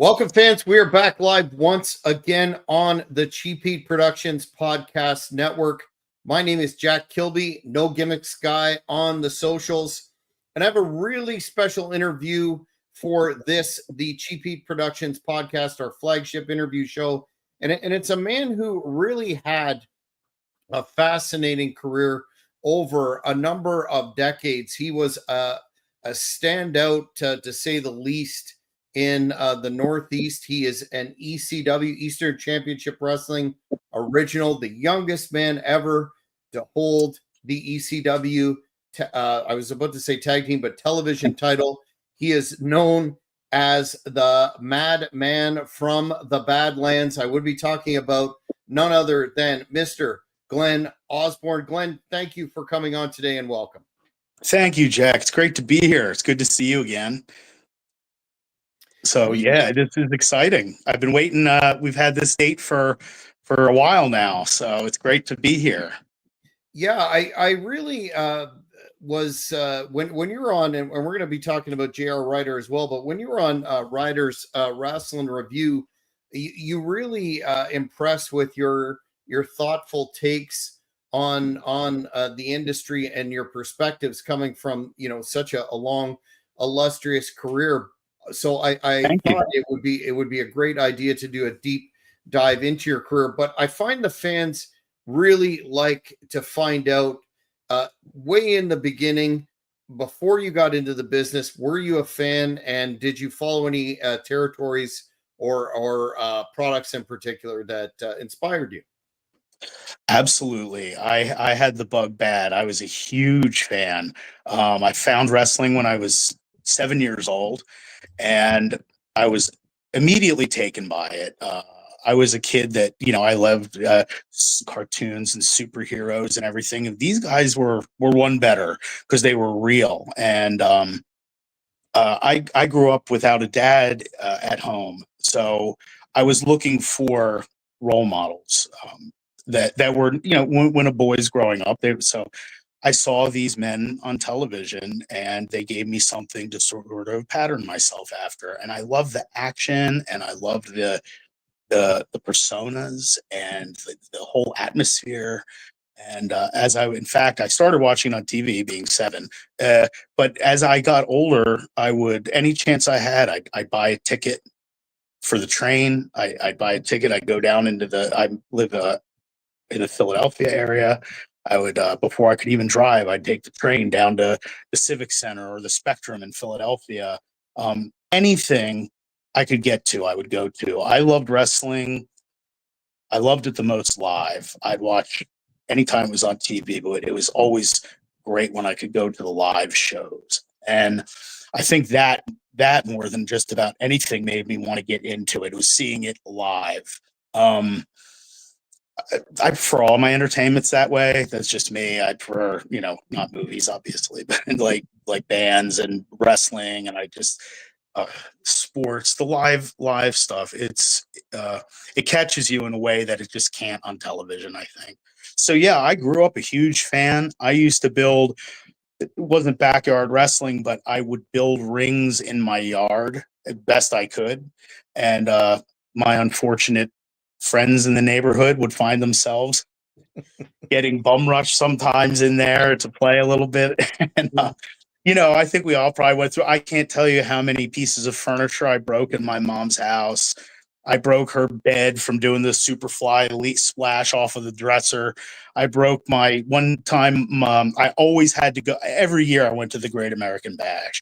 Welcome, fans. We are back live once again on the Cheap Heat Productions Podcast Network. My name is Jack Kilby, No Gimmicks Guy on the socials. And I have a really special interview for the Cheap Heat Productions Podcast, our flagship interview show. And it's a man who really had a fascinating career over a number of decades. He was a standout, to say the least, in the Northeast. He is an ECW, Eastern Championship Wrestling original, the youngest man ever to hold the ECW, I was about to say tag team, but television title. He is known as the Madman from the Badlands. I would be talking about none other than Mr. Glen Osborne. Glen, thank you for coming on today and welcome. Thank you, Jack. It's great to be here. It's good to see you again. So yeah, this is exciting. I've been waiting. We've had this date for a while now, so it's great to be here. Yeah, I really was when you were on, and we're going to be talking about JR Ryder as well. But when you were on Ryder's Wrestling Review, you really impressed with your thoughtful takes on the industry and your perspectives coming from such a long, illustrious career. So I thought it would be a great idea to do a deep dive into your career. But I find the fans really like to find out way in the beginning, before you got into the business, were you a fan, and did you follow any territories or products in particular that inspired you? Absolutely. I had the bug bad. I was a huge fan. I found wrestling when I was 7 years old, and I was immediately taken by it. I was a kid that, I loved cartoons and superheroes and everything. And these guys were one better because they were real. And I grew up without a dad at home. So I was looking for role models that were, when a boy's growing up. So I saw these men on television, and they gave me something to sort of pattern myself after. And I loved the action, and I loved the personas and the whole atmosphere. And in fact, I started watching on TV being 7. But as I got older, any chance I had, I'd buy a ticket for the train. I'd buy a ticket. I'd go down I live in the Philadelphia area. I would, before I could even drive, I'd take the train down to the Civic Center or the Spectrum in Philadelphia. Anything I could get to, I would go to. I loved wrestling. I loved it the most live. I'd watch anytime it was on TV, but it was always great when I could go to the live shows. And I think that more than just about anything made me want to get into it. It was seeing it live. I prefer all my entertainments that way. That's just me. I prefer, not movies, obviously, but like bands and wrestling, and I just sports, the live stuff. It catches you in a way that it just can't on television, I think. So yeah, I grew up a huge fan. I used to build. It wasn't backyard wrestling, but I would build rings in my yard as best I could, and my unfortunate friends in the neighborhood would find themselves getting bum rushed sometimes in there to play a little bit. And, I think we all probably went through. I can't tell you how many pieces of furniture I broke in my mom's house. I broke her bed from doing the Superfly Elite Splash off of the dresser. I broke my one time. I always had to go. Every year I went to the Great American Bash.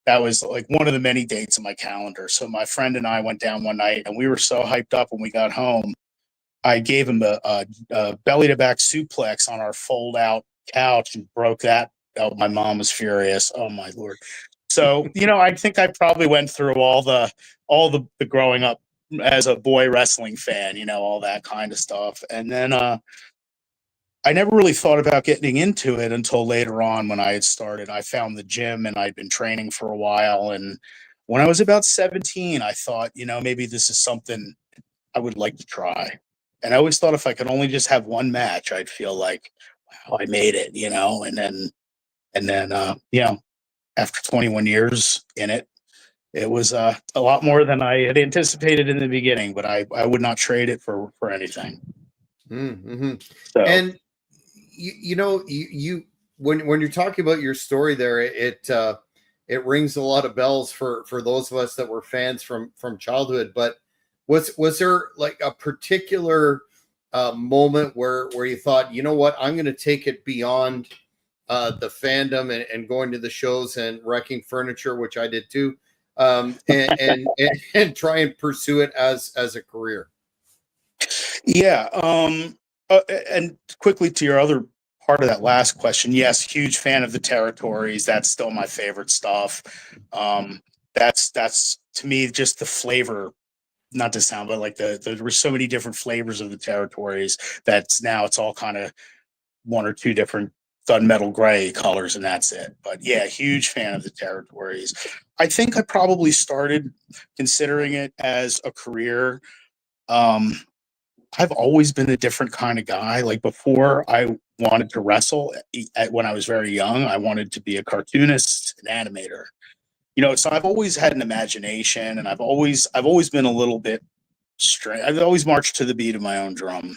That was like one of the many dates on my calendar. So my friend and I went down one night, and we were so hyped up when we got home. I gave him a belly to back suplex on our fold out couch and broke that. Oh, my mom was furious. Oh my Lord. So, I think I probably went through all the growing up as a boy wrestling fan, all that kind of stuff. And then I never really thought about getting into it until later on when I had started. I found the gym, and I'd been training for a while. And when I was about 17, I thought, maybe this is something I would like to try. And I always thought if I could only just have one match, I'd feel like, wow, I made it, And then, after 21 years in it, it was a lot more than I had anticipated in the beginning, but I would not trade it for anything. Mm-hmm. So, And you when you're talking about your story there, it rings a lot of bells for those of us that were fans from childhood. But was there like a particular moment where you thought, you know what, I'm going to take it beyond the fandom and going to the shows and wrecking furniture, which I did too, and try and pursue it as a career? yeah. And quickly to your other part of that last question, yes, huge fan of the territories. That's still my favorite stuff. That's to me just the flavor, not to sound, but like there were so many different flavors of the territories that's now it's all kind of one or two different gunmetal gray colors, and that's it. But yeah, huge fan of the territories. I think I probably started considering it as a career. Um, I've always been a different kind of guy. Like before I wanted to wrestle when I was very young, I wanted to be a cartoonist, an animator. So I've always had an imagination, and I've always been a little bit strange. I've always marched to the beat of my own drum.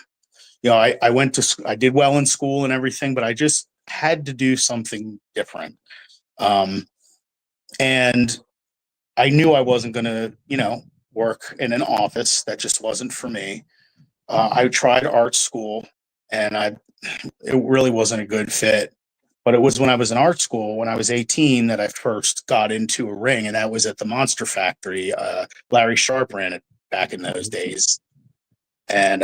I did well in school and everything, but I just had to do something different. Um, and I knew I wasn't going to, work in an office. That just wasn't for me. I tried art school, and it really wasn't a good fit. But it was when I was in art school, when I was 18, that I first got into a ring, and that was at the Monster Factory. Larry Sharp ran it back in those days, and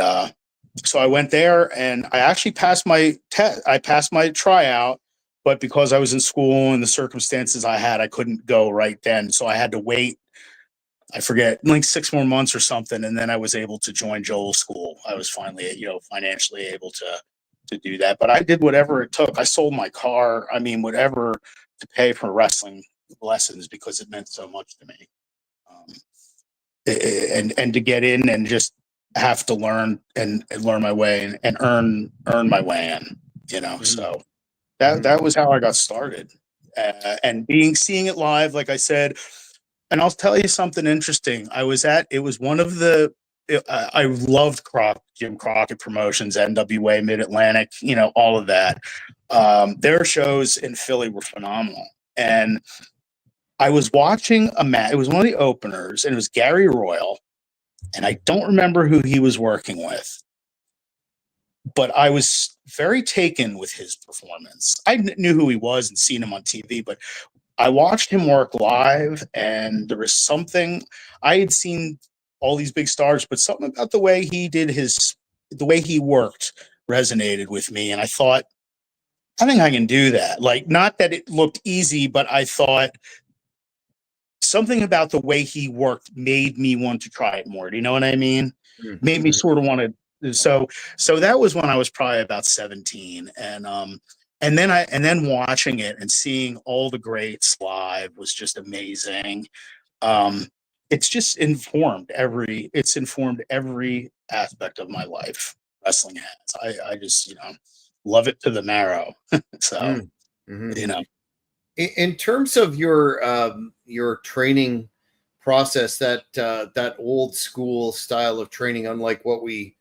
so I went there, and I actually passed my test. I passed my tryout, but because I was in school and the circumstances I had, I couldn't go right then. So I had to wait. I forget, like 6 more months or something, and then I was able to join Joel's school. I was finally, financially able to do that. But I did whatever it took. I sold my car. I mean, whatever to pay for wrestling lessons because it meant so much to me. Um, and to get in and just have to learn and learn my way and earn my way in. So that was how I got started. And seeing it live, like I said, and I'll tell you something interesting. It was one of the, I loved Jim Crockett Promotions, NWA, Mid Atlantic, all of that. Their shows in Philly were phenomenal. And I was watching a match. It was one of the openers, and it was Gary Royal. And I don't remember who he was working with, but I was very taken with his performance. I knew who he was and seen him on TV, but I watched him work live, and there was something. I had seen all these big stars, but something about the way the way he worked resonated with me. And I thought, I think I can do that. Like, not that it looked easy, but I thought something about the way he worked made me want to try it more. Do you know what I mean? Made me sort of want to. So that was when I was probably about 17, and then watching it and seeing all the greats live was just amazing. It's just it's informed every aspect of my life. Wrestling has. I just love it to the marrow. So you know. In terms of your training process, that old school style of training, unlike what we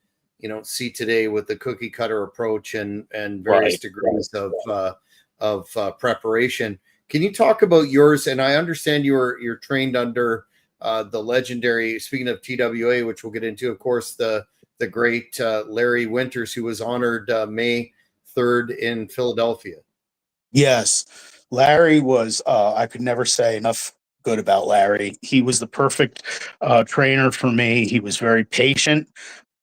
see today with the cookie cutter approach and various degrees of preparation, can you talk about yours? And I understand you're trained under the legendary, speaking of TWA, which we'll get into, of course, the great Larry Winters, who was honored May 3rd in Philadelphia. Yes. Larry was, I could never say enough good about Larry. He was the perfect trainer for me. He was very patient.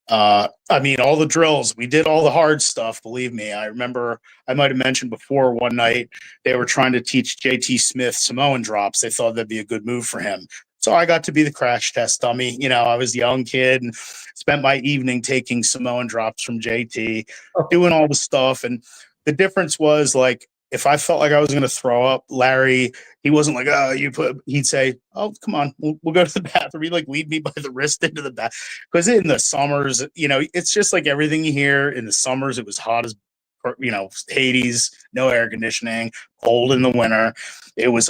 I mean, all the drills, we did all the hard stuff. Believe me. I remember I might have mentioned before one night they were trying to teach JT Smith Samoan drops. They thought that'd be a good move for him. So I got to be the crash test dummy. I was a young kid and spent my evening taking Samoan drops from JT, doing all the stuff. And the difference was, like, if I felt like I was going to throw up, Larry, he wasn't like, he'd say, oh, come on, we'll go to the bathroom. He'd like lead me by the wrist into the bath. Because in the summers, it's just like everything you hear. In the summers, it was hot as, Hades, no air conditioning, cold in the winter. It was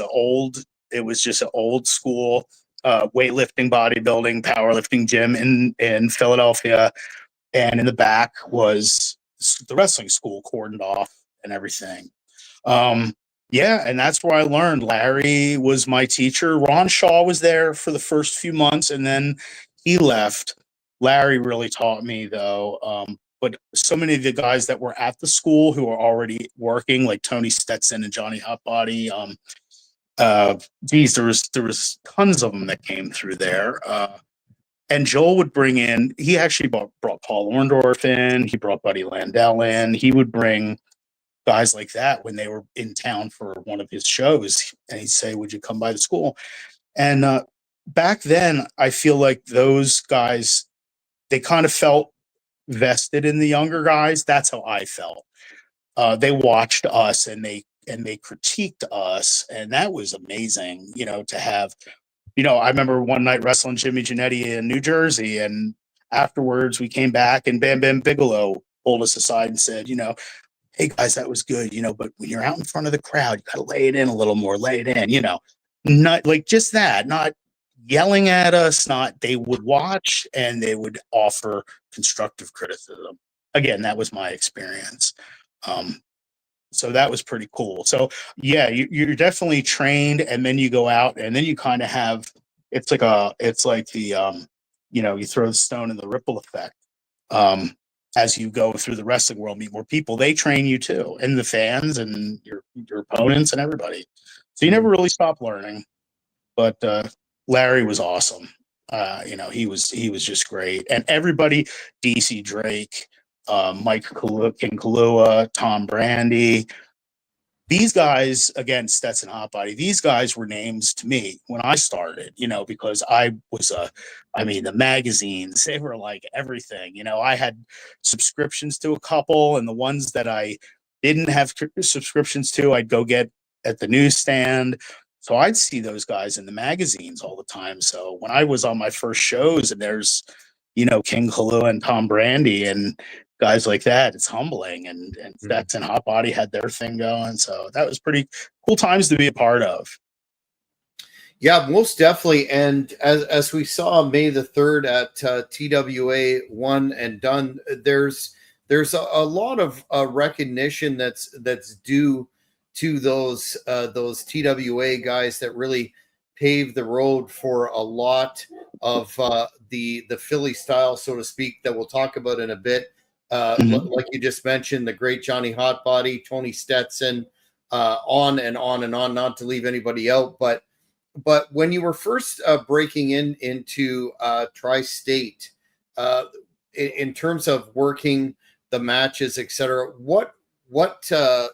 It was just an old school weightlifting, bodybuilding, powerlifting gym in Philadelphia. And in the back was the wrestling school cordoned off and everything. Yeah, and that's where I learned. Larry was my teacher. Ron Shaw was there for the first few months, and then he left. Larry really taught me, though. But so many of the guys that were at the school who were already working, like Tony Stetson and Johnny Hotbody, geez, there was tons of them that came through there. And Joel would bring in. He actually brought Paul Orndorff in. He brought Buddy Landell in. He would bring guys like that when they were in town for one of his shows, and he'd say, "Would you come by the school?" And back then, I feel like those guys, they kind of felt vested in the younger guys. That's how I felt. They watched us and they critiqued us, and that was amazing. To have. I remember one night wrestling Jimmy Janetti in New Jersey, and afterwards we came back, and Bam Bam Bigelow pulled us aside and said, "Hey guys, that was good, but when you're out in front of the crowd, you got to lay it in a little more, lay it in, not like just that, not yelling at us, not they would watch and they would offer constructive criticism." Again, that was my experience. So that was pretty cool. So yeah, you're definitely trained, and then you go out, and then you kind of have, it's like the, you throw the stone in the ripple effect. As you go through the wrestling world, meet more people, they train you too, and the fans and your opponents and everybody. So you never really stop learning. But Larry was awesome. He was just great, and everybody, DC Drake, Mike King Kalua, Tom Brandy. These guys, again, Stetson Hotbody, these guys were names to me when I started, because I was the magazines, they were like everything. I had subscriptions to a couple, and the ones that I didn't have subscriptions to, I'd go get at the newsstand. So I'd see those guys in the magazines all the time. So when I was on my first shows and there's, King Kalua and Tom Brandy and guys like that, it's humbling. And Stetson Hotbody had their thing going. So that was pretty cool times to be a part of. Yeah, most definitely. And as we saw May the 3rd at TWA One and Done, there's a lot of recognition that's due to those TWA guys that really paved the road for a lot of the Philly style, so to speak, that we'll talk about in a bit. Like you just mentioned, the great Johnny Hotbody, Tony Stetson, on and on and on, not to leave anybody out. But when you were first breaking into Tri-State, in terms of working the matches, etc., what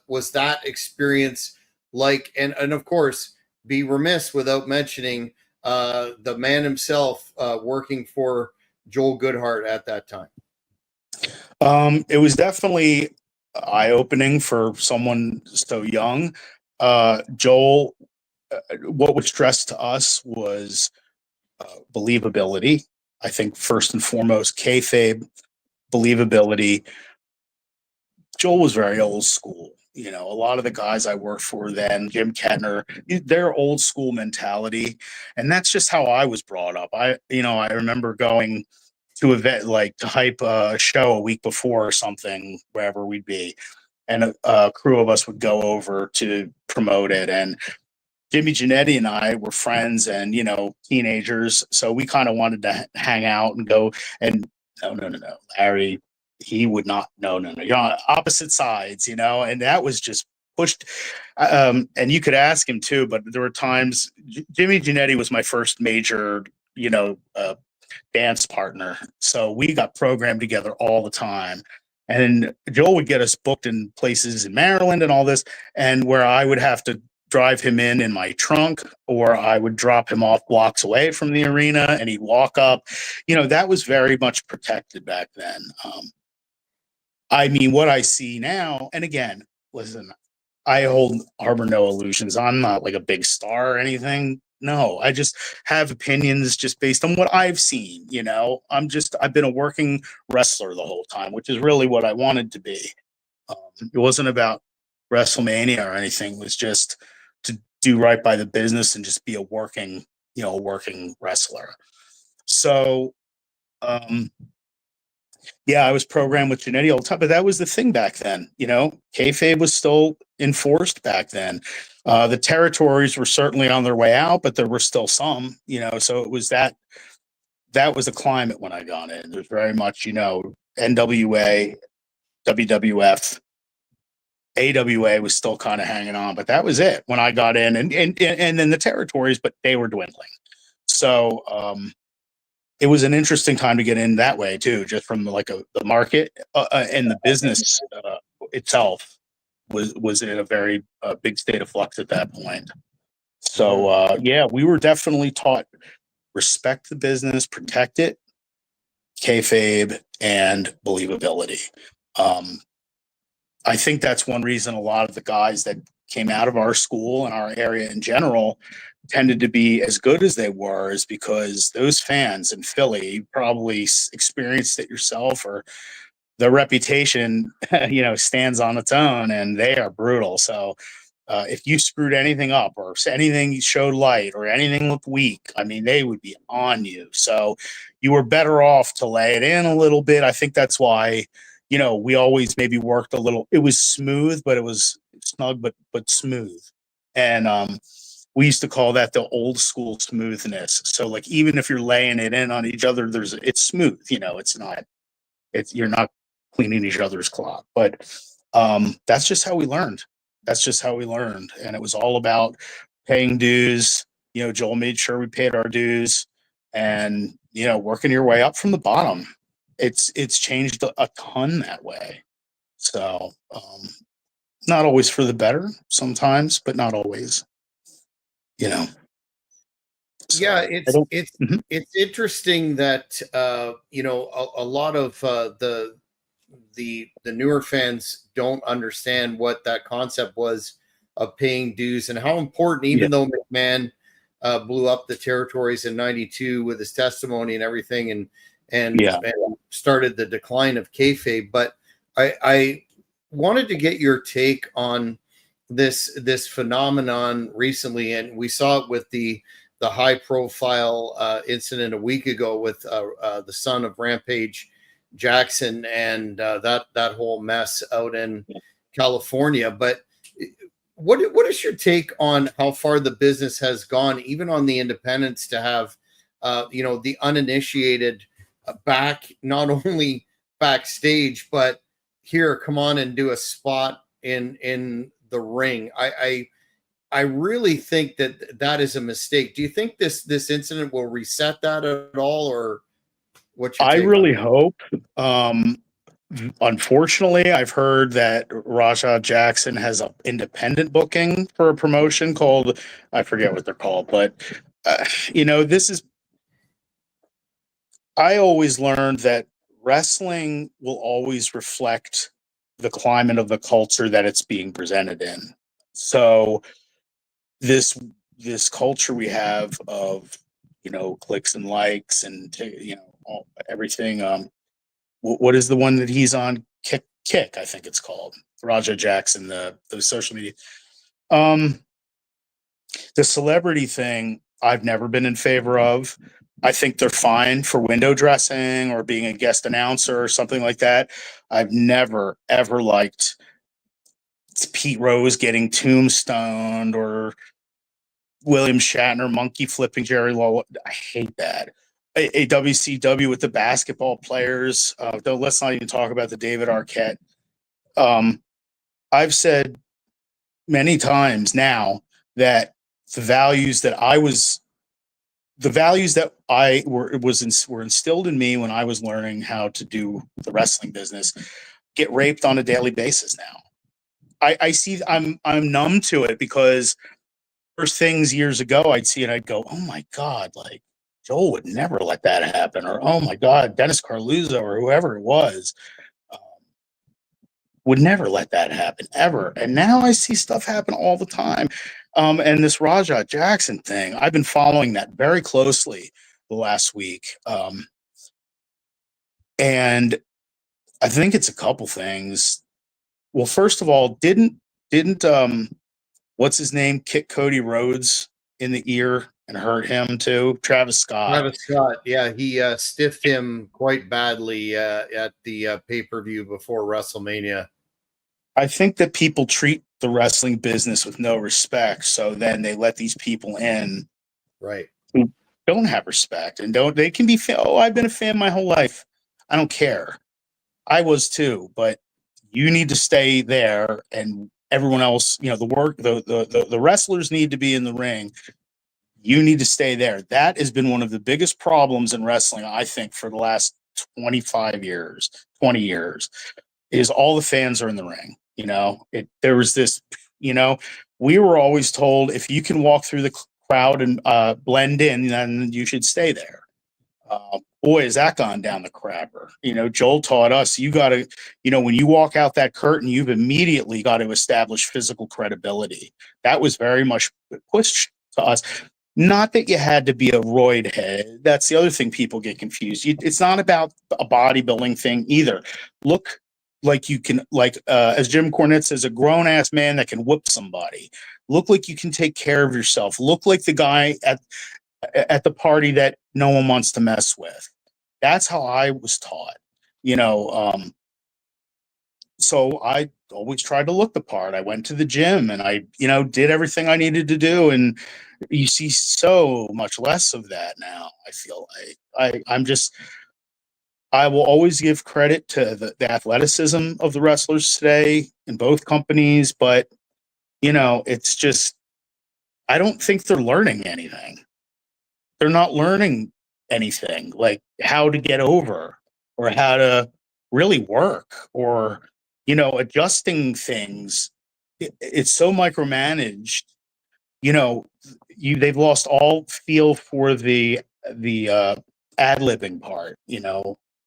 was that experience like? And of course, be remiss without mentioning the man himself working for Joel Goodhart at that time. It was definitely eye-opening for someone so young. Joel, what was stressed to us was believability. I think first and foremost, kayfabe, believability. Joel was very old school. A lot of the guys I worked for then, Jim Kettner, their old school mentality. And that's just how I was brought up. I remember going to event, like to hype a show a week before or something, wherever we'd be. And a crew of us would go over to promote it. And Jimmy Janetti and I were friends and, teenagers. So we kind of wanted to hang out and go. And no. Larry, he would not. No. You're on opposite sides, and that was just pushed. And you could ask him too, but there were times Jimmy Janetti was my first major, dance partner. So we got programmed together all the time. And Joel would get us booked in places in Maryland and all this, and where I would have to drive him in my trunk, or I would drop him off blocks away from the arena and he'd walk up. That was very much protected back then. What I see now, and again, listen, I harbor no illusions. I'm not like a big star or anything. No, I just have opinions just based on what I've seen. I've been a working wrestler the whole time, which is really what I wanted to be. It wasn't about WrestleMania or anything. It was just to do right by the business and just be a working, a working wrestler. So, yeah, I was programmed with Jannetty all the time, but that was the thing back then. Kayfabe was still enforced back then. The territories were certainly on their way out, but there were still some. So it was that was a climate when I got in. There's very much, NWA, WWF, AWA was still kind of hanging on, but that was it when I got in, and then the territories, but they were dwindling. So it was an interesting time to get in that way too, just from the market and the business itself was in a very big state of flux at that point. So yeah, we were definitely taught respect the business, protect it, kayfabe, and believability. I think that's one reason a lot of the guys that came out of our school and our area in general tended to be as good as they were, is because those fans in Philly, you probably experienced it yourself, or the reputation, stands on its own, and they are brutal. So if you screwed anything up, or anything showed light, or anything looked weak, I mean, they would be on you. So you were better off to lay it in a little bit. I think that's why, we always maybe worked a little. It was smooth, but it was snug, but smooth. And we used to call that the old school smoothness. So even if you're laying it in on each other, it's smooth. You're not cleaning each other's clock. But that's just how we learned. And it was all about paying dues. Joel made sure we paid our dues, and working your way up from the bottom. It's changed a ton that way. So not always for the better sometimes, but not always. So, Yeah, it's Mhm. it's interesting that a lot of the newer fans don't understand what that concept was of paying dues, and how important, Yeah. even though McMahon blew up the territories in '92 with his testimony and everything, and started the decline of kayfabe. But I wanted to get your take on this phenomenon recently, and we saw it with the high profile incident a week ago with the son of Rampage Jackson, and that whole mess out in California. But what is your take on how far the business has gone, even on the independents, to have the uninitiated back, not only backstage, but here, come on and do a spot in the ring? I really think that is a mistake. Do you think this incident will reset that at all, or what's your I take really on hope. Unfortunately, I've heard that Raja Jackson has an independent booking for a promotion called, I forget what they're called, but this is. I always learned that wrestling will always reflect the climate of the culture that it's being presented in. So this culture we have of clicks and likes and everything. What is the one that he's on? Kick, I think it's called. Raja Jackson, the social media. The celebrity thing, I've never been in favor of. I think they're fine for window dressing or being a guest announcer or something like that. I've never, ever liked Pete Rose getting tombstoned, or William Shatner monkey flipping Jerry Lawler. I hate that. A WCW with the basketball players. Though, let's not even talk about the David Arquette. I've said many times now that the values that were instilled in me when I was learning how to do the wrestling business get raped on a daily basis now. I see. I'm numb to it, because first things years ago I'd see it, I'd go, oh my God, like Joel would never let that happen, or oh my God, Dennis Carluzzo or whoever it was would never let that happen ever. And now I see stuff happen all the time. And this Raja Jackson thing, I've been following that very closely the last week. And I think it's a couple things. Well, first of all, didn't what's his name, kick Cody Rhodes in the ear and hurt him too. Travis Scott. Travis Scott, yeah, he stiffed him quite badly at the pay-per-view before WrestleMania. I think that people treat the wrestling business with no respect, so then they let these people in, right, who don't have respect and don't. They can be. Oh, I've been a fan my whole life. I don't care. I was too, but you need to stay there, and everyone else, the wrestlers need to be in the ring. You need to stay there. That has been one of the biggest problems in wrestling, I think, for the last 25 years, 20 years, is all the fans are in the ring. There was this, we were always told if you can walk through the crowd and blend in, then you should stay there. Boy, has that gone down the crapper. Joel taught us you got to, when you walk out that curtain, you've immediately got to establish physical credibility. That was very much pushed to us. Not that you had to be a roid head. That's the other thing people get confused. It's not about a bodybuilding thing either. Look like you can, as Jim Cornette says, a grown ass man that can whoop somebody. Look like you can take care of yourself. Look like the guy at the party that no one wants to mess with. That's how I was taught, so I always tried to look the part. I went to the gym and I, did everything I needed to do. And you see so much less of that now. I feel like I will always give credit to the athleticism of the wrestlers today in both companies, but it's just, I don't think they're learning anything. They're not learning anything like how to get over or how to really work or, adjusting things. It's so micromanaged, they've lost all feel for the ad-libbing part.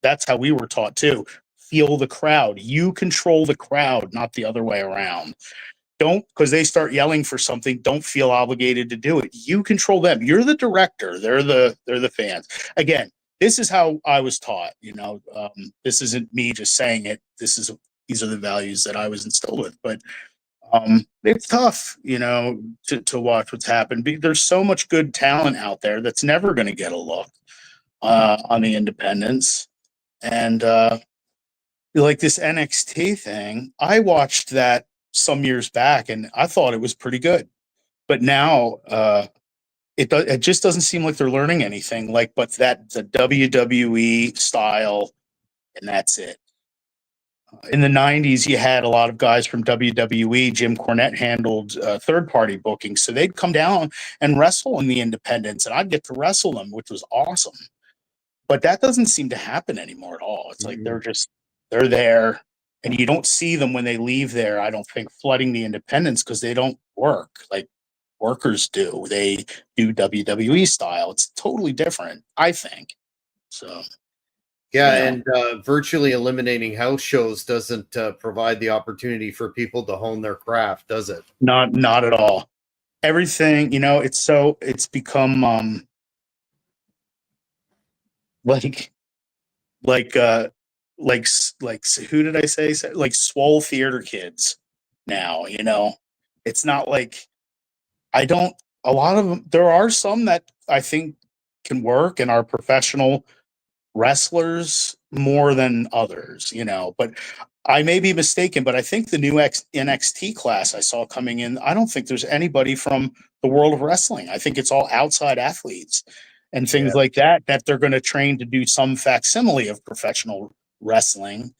That's how we were taught too. Feel the crowd. You control the crowd, not the other way around. Don't, because they start yelling for something, don't feel obligated to do it. You control them. You're the director. They're the fans. Again, this is how I was taught. This isn't me just saying it. These are the values that I was instilled with. But it's tough, to watch what's happened. There's so much good talent out there that's never going to get a look on the independents. And like this NXT thing, I watched that some years back and I thought it was pretty good. But now it just doesn't seem like they're learning anything. But the WWE style, and that's it. In the 90s, you had a lot of guys from WWE. Jim Cornette handled third-party bookings, so they'd come down and wrestle in the independents, and I'd get to wrestle them, which was awesome. But that doesn't seem to happen anymore at all. It's like they're there, and you don't see them when they leave there, I don't think, flooding the independents because they don't work like workers do. They do WWE style. It's totally different, I think. So... yeah, and virtually eliminating house shows doesn't provide the opportunity for people to hone their craft, does it? Not at all. Everything, it's become like who did I say? Like swole theater kids now, It's not like a lot of them, there are some that I think can work and are professional wrestlers more than others, but I may be mistaken, but I think the new NXT class I saw coming in, I don't think there's anybody from the world of wrestling. I think it's all outside athletes and things like that they're going to train to do some facsimile of professional wrestling,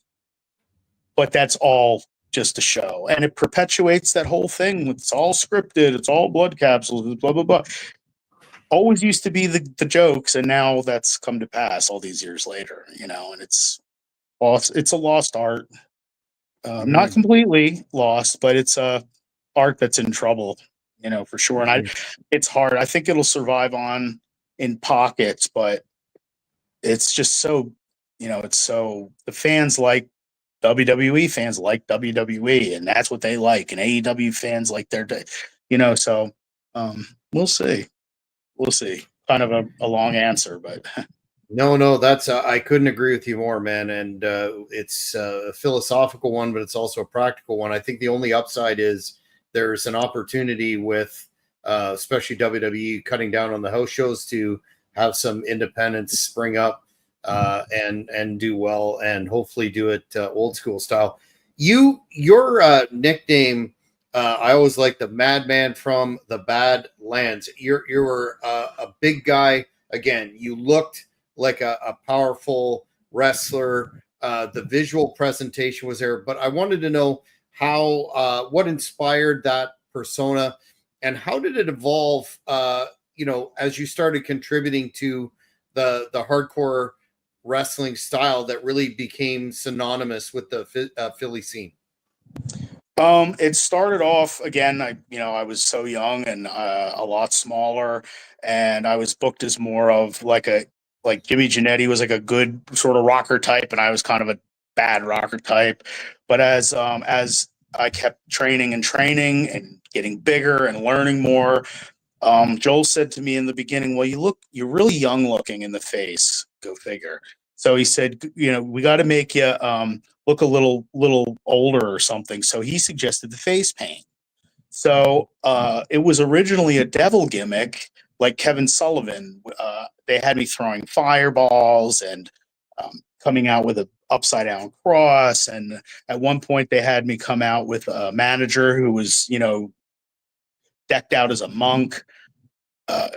but that's all just a show. And it perpetuates that whole thing. It's all scripted. It's all blood capsules, blah, blah, blah. Always used to be the jokes, and now that's come to pass all these years later, and it's a lost art. Not completely lost, but it's a art that's in trouble, for sure. And it's hard. I think it'll survive on in pockets, but it's just so, it's so the fans like WWE fans like WWE, and that's what they like, and AEW fans like their, so we'll see. We'll see. Kind of a long answer, but no, that's I couldn't agree with you more, man. And it's a philosophical one, but it's also a practical one. I think the only upside is there's an opportunity with especially WWE cutting down on the house shows to have some independents spring up and do well, and hopefully do it old school style. Your nickname, I always like the Madman from the Badlands. You were a big guy. Again, you looked like a powerful wrestler. The visual presentation was there, but I wanted to know how what inspired that persona, and how did it evolve? As you started contributing to the hardcore wrestling style that really became synonymous with the Philly scene. It started off again. I was so young and a lot smaller, and I was booked as more of like Jimmy Janetti was like a good sort of rocker type, and I was kind of a bad rocker type. But as I kept training and getting bigger and learning more, Joel said to me in the beginning, "Well, you're really young looking in the face. Go figure." So he said, "We got to make you look a little older or something." So he suggested the face paint. So it was originally a devil gimmick, like Kevin Sullivan. They had me throwing fireballs and coming out with a upside down cross. And at one point, they had me come out with a manager who was, decked out as a monk. Uh,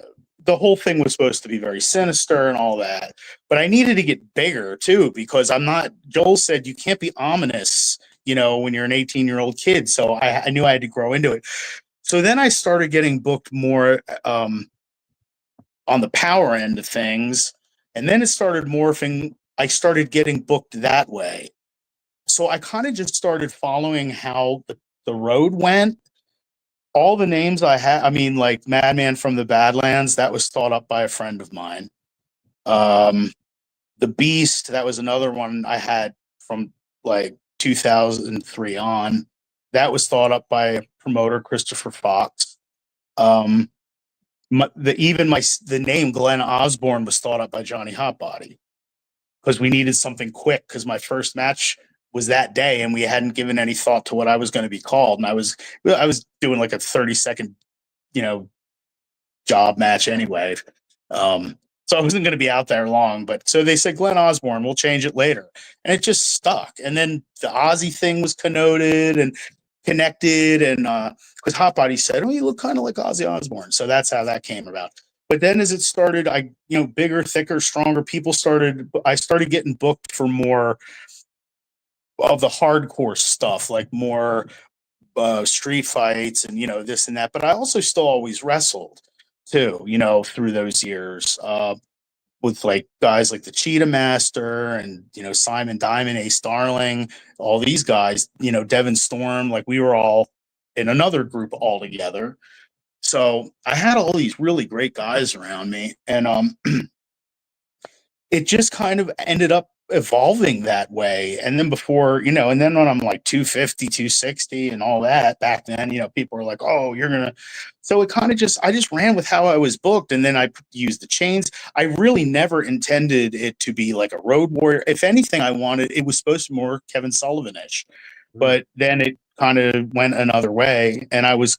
the whole thing was supposed to be very sinister and all that, but I needed to get bigger too, because Joel said you can't be ominous, when you're an 18-year-old kid. So I knew I had to grow into it. So then I started getting booked more on the power end of things. And then it started morphing. I started getting booked that way. So I kind of just started following how the road went. All the names I had, like Madman from the Badlands, that was thought up by a friend of mine. The Beast, that was another one I had from like 2003 on. That was thought up by promoter Christopher Fox. The name Glen Osborne was thought up by Johnny Hotbody, because we needed something quick, because my first match was that day and we hadn't given any thought to what I was going to be called. And I was doing like a 30-second, job match anyway. So I wasn't going to be out there long, but so they said Glen Osborne, we'll change it later. And it just stuck. And then the Ozzy thing was connoted and connected. And because Hotbody said, "Oh, you look kind of like Ozzy Osbourne." So that's how that came about. But then as it started, bigger, thicker, stronger I started getting booked for more of the hardcore stuff, like more street fights and, this and that. But I also still always wrestled too, through those years with like guys like the Cheetah Master and, Simon Diamond, Ace Darling, all these guys, Devin Storm, like we were all in another group all together. So I had all these really great guys around me, and it just kind of ended up evolving that way. And then and then when I'm like 250, 260 and all that back then, people were like, "Oh, you're going to," so it kind of I just ran with how I was booked. And then I used the chains. I really never intended it to be like a Road Warrior. If anything, it was supposed to be more Kevin Sullivan-ish, but then it kind of went another way. And I was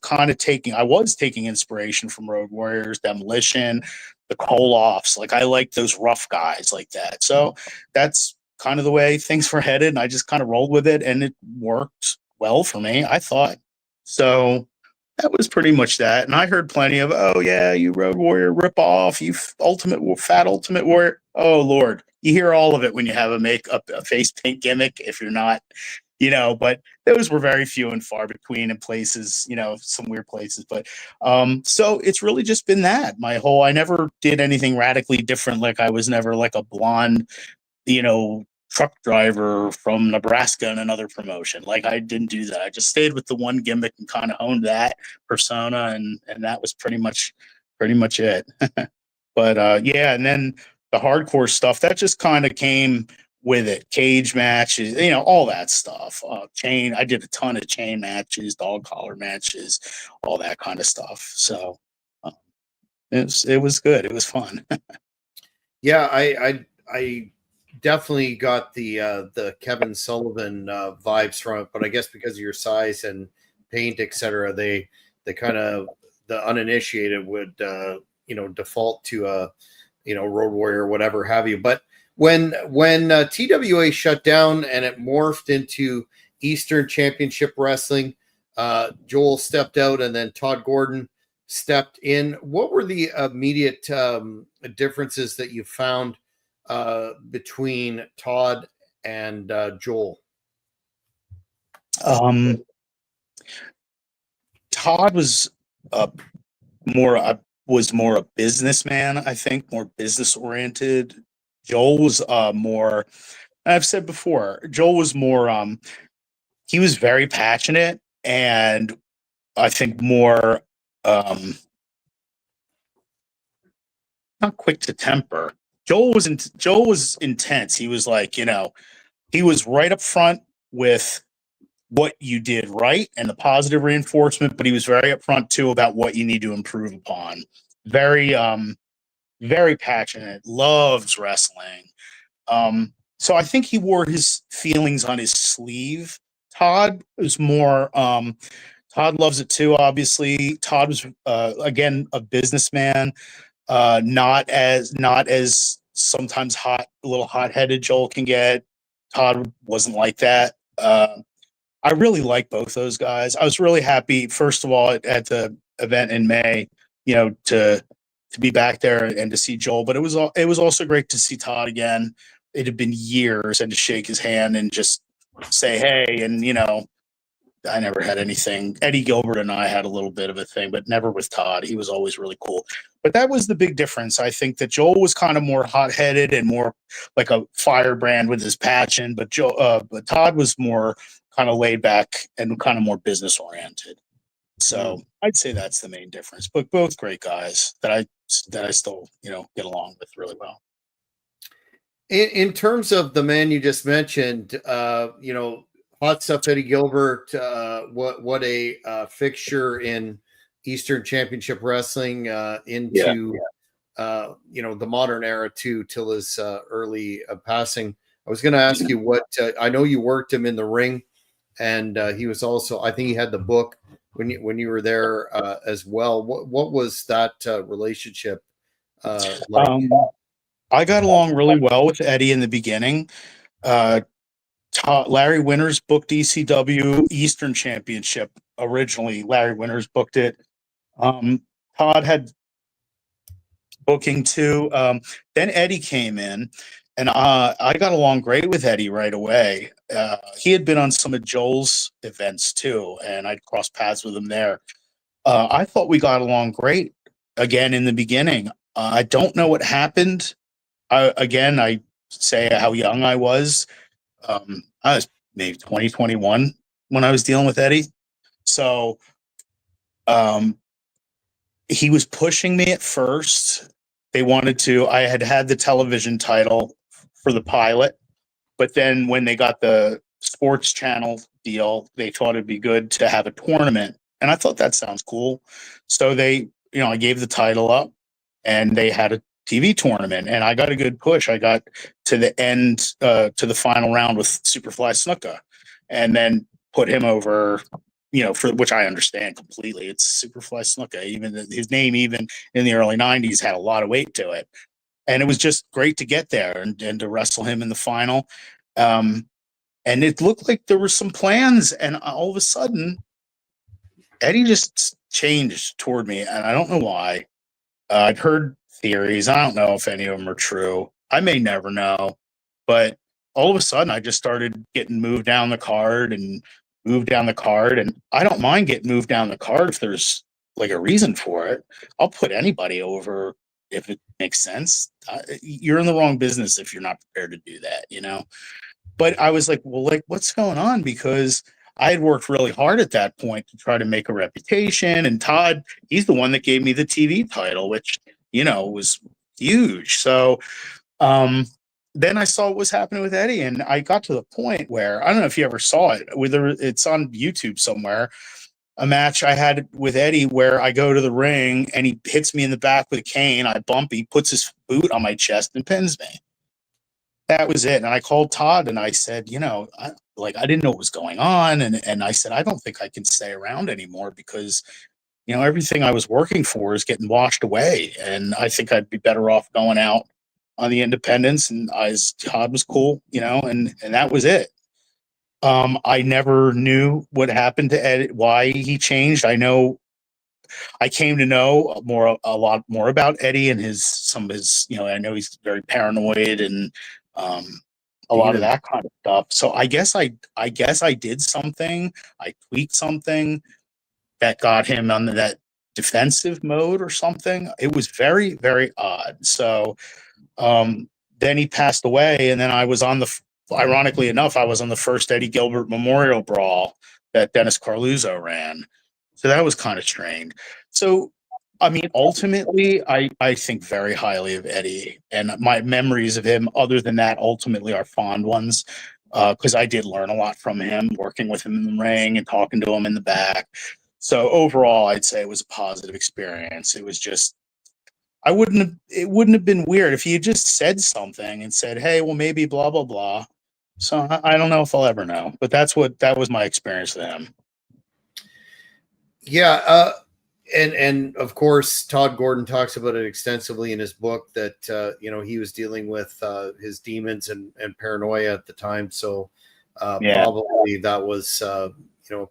taking inspiration from Road Warriors, Demolition, the Koloffs. Like I like those rough guys like that. So that's kind of the way things were headed. And I just kind of rolled with it, and it worked well for me, I thought. So that was pretty much that. And I heard plenty of, "Oh yeah, you Road Warrior rip off, you fat Ultimate Warrior." Oh Lord, you hear all of it when you have a face paint gimmick. If you're not, but those were very few and far between in places, some weird places. But so it's really just been that I never did anything radically different. Like I was never like a blonde, truck driver from Nebraska in another promotion. Like I didn't do that. I just stayed with the one gimmick and kind of owned that persona, and that was pretty much it. But yeah, and then the hardcore stuff that just kind of came with it. Cage matches, all that stuff. I did a ton of chain matches, dog collar matches, all that kind of stuff. So it was good. It was fun. Yeah, I definitely got the Kevin Sullivan vibes from it, but I guess because of your size and paint, etc., they kind of, the uninitiated would default to a Road Warrior or whatever have you. But when TWA shut down and it morphed into Eastern Championship Wrestling, Joel stepped out and then Todd Gordon stepped in. What were the immediate differences that you found between Todd and Joel? Todd was more a businessman, I think, more business oriented. Joel was more, I've said before, Joel was more he was very passionate and I think more not quick to temper. Joel was intense. He was like, he was right up front with what you did right and the positive reinforcement, but he was very upfront too about what you need to improve upon. Very, very passionate, loves wrestling. So I think he wore his feelings on his sleeve. Todd was more, Todd loves it too, obviously. Todd was, again, a businessman, not as sometimes a little hot-headed Joel can get. Todd wasn't like that. I really like both those guys. I was really happy, first of all, at the event in May, to be back there and to see Joel. But it was also great to see Todd again. It had been years, and to shake his hand and just say, hey, and I never had anything. Eddie Gilbert and I had a little bit of a thing, but never with Todd. He was always really cool. But that was the big difference. I think that Joel was kind of more hot-headed and more like a firebrand with his passion, but Todd was more kind of laid back and kind of more business oriented. So I'd say that's the main difference. But both great guys that I still get along with really well. In terms of the man you just mentioned, Hot Stuff Eddie Gilbert, what a fixture in Eastern Championship Wrestling into the modern era too, till his early passing. I was going to ask you what I know you worked him in the ring, and he was also, I think he had the book when you were there as well. What was that relationship like? I got along really well with Eddie in the beginning. Larry Winters booked ECW Eastern Championship originally. Larry Winters booked it. Todd had booking too. Then Eddie came in, and I got along great with Eddie right away. He had been on some of Joel's events too, and I'd crossed paths with him there. I thought we got along great again in the beginning. I don't know what happened. I say how young I was. I was maybe 2021 when I was dealing with Eddie. So he was pushing me at first. I had the television title for the pilot, but then when they got the sports channel deal, they thought it'd be good to have a tournament. And I thought that sounds cool. So I gave the title up and they had a TV tournament, and I got a good push. I got to the end, to the final round with Superfly Snuka, and then put him over, for which I understand completely. It's Superfly Snuka. Even his name, even in the early 90s, had a lot of weight to it. And it was just great to get there and to wrestle him in the final. And it looked like there were some plans, and all of a sudden, Eddie just changed toward me, and I don't know why. I've heard theories. I don't know if any of them are true. I may never know. But all of a sudden, I just started getting moved down the card. And I don't mind getting moved down the card if there's like a reason for it. I'll put anybody over if it makes sense. You're in the wrong business if you're not prepared to do that, But I was like, well, like, what's going on? Because I had worked really hard at that point to try to make a reputation. And Todd, he's the one that gave me the TV title, which, was huge. So then I saw what was happening with Eddie, and I got to the point where, I don't know if you ever saw it, whether it's on YouTube somewhere, a match I had with Eddie where I go to the ring and he hits me in the back with a cane. I bump, he puts his boot on my chest and pins me. that was it. And I called Todd and I said, I didn't know what was going on. And I said, I don't think I can stay around anymore because, everything I was working for is getting washed away. And I think I'd be better off going out on the independents. And Todd was cool, and that was it. I never knew what happened to Ed, why he changed. I came to know a lot more about Eddie and some of his, I know he's very paranoid and um, a lot of Demons. that kind of stuff. So I guess I did something. I tweaked something that got him on that defensive mode or something. It was very, very odd. So then he passed away, and then ironically enough, I was on the first Eddie Gilbert Memorial Brawl that Dennis Carluzzo ran. So that was kind of strange. So, I mean, ultimately, I think very highly of Eddie, and my memories of him, other than that, ultimately are fond ones. Because I did learn a lot from him, working with him in the ring and talking to him in the back. So overall, I'd say it was a positive experience. It was just it wouldn't have been weird if he had just said something and said, "Hey, well, maybe blah blah blah." So I don't know if I'll ever know, but that was my experience with him. Yeah, and of course, Todd Gordon talks about it extensively in his book that he was dealing with his demons and paranoia at the time. So Yeah, probably that was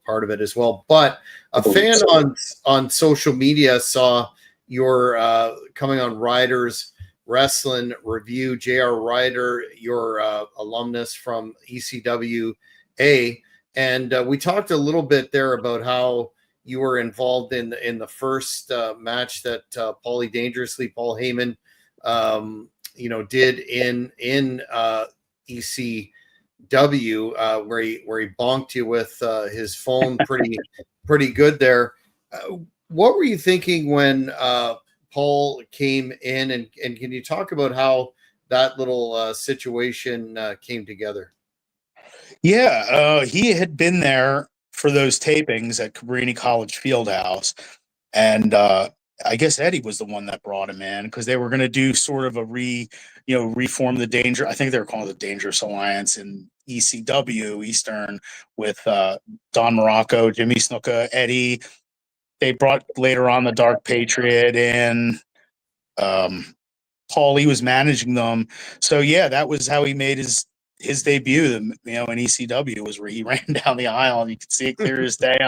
part of it as well. But I a believe fan so. on social media saw your coming on Riders Wrestling Review. J.R. Ryder, your alumnus from ECW, and we talked a little bit there about how you were involved in the first match that Paulie Dangerously, Paul Heyman, did in ECW, where he bonked you with his phone pretty good there. What were you thinking when Paul came in, and can you talk about how that little situation came together? Yeah, he had been there for those tapings at Cabrini College Fieldhouse, and I guess Eddie was the one that brought him in because they were going to do sort of reform the danger. I think they were calling it the Dangerous Alliance in ECW Eastern with Don Morocco, Jimmy Snuka, Eddie. They brought later on the Dark Patriot in. Um, Paulie was managing them. So yeah, that was how he made his debut, in ECW, was where he ran down the aisle and you could see it clear as day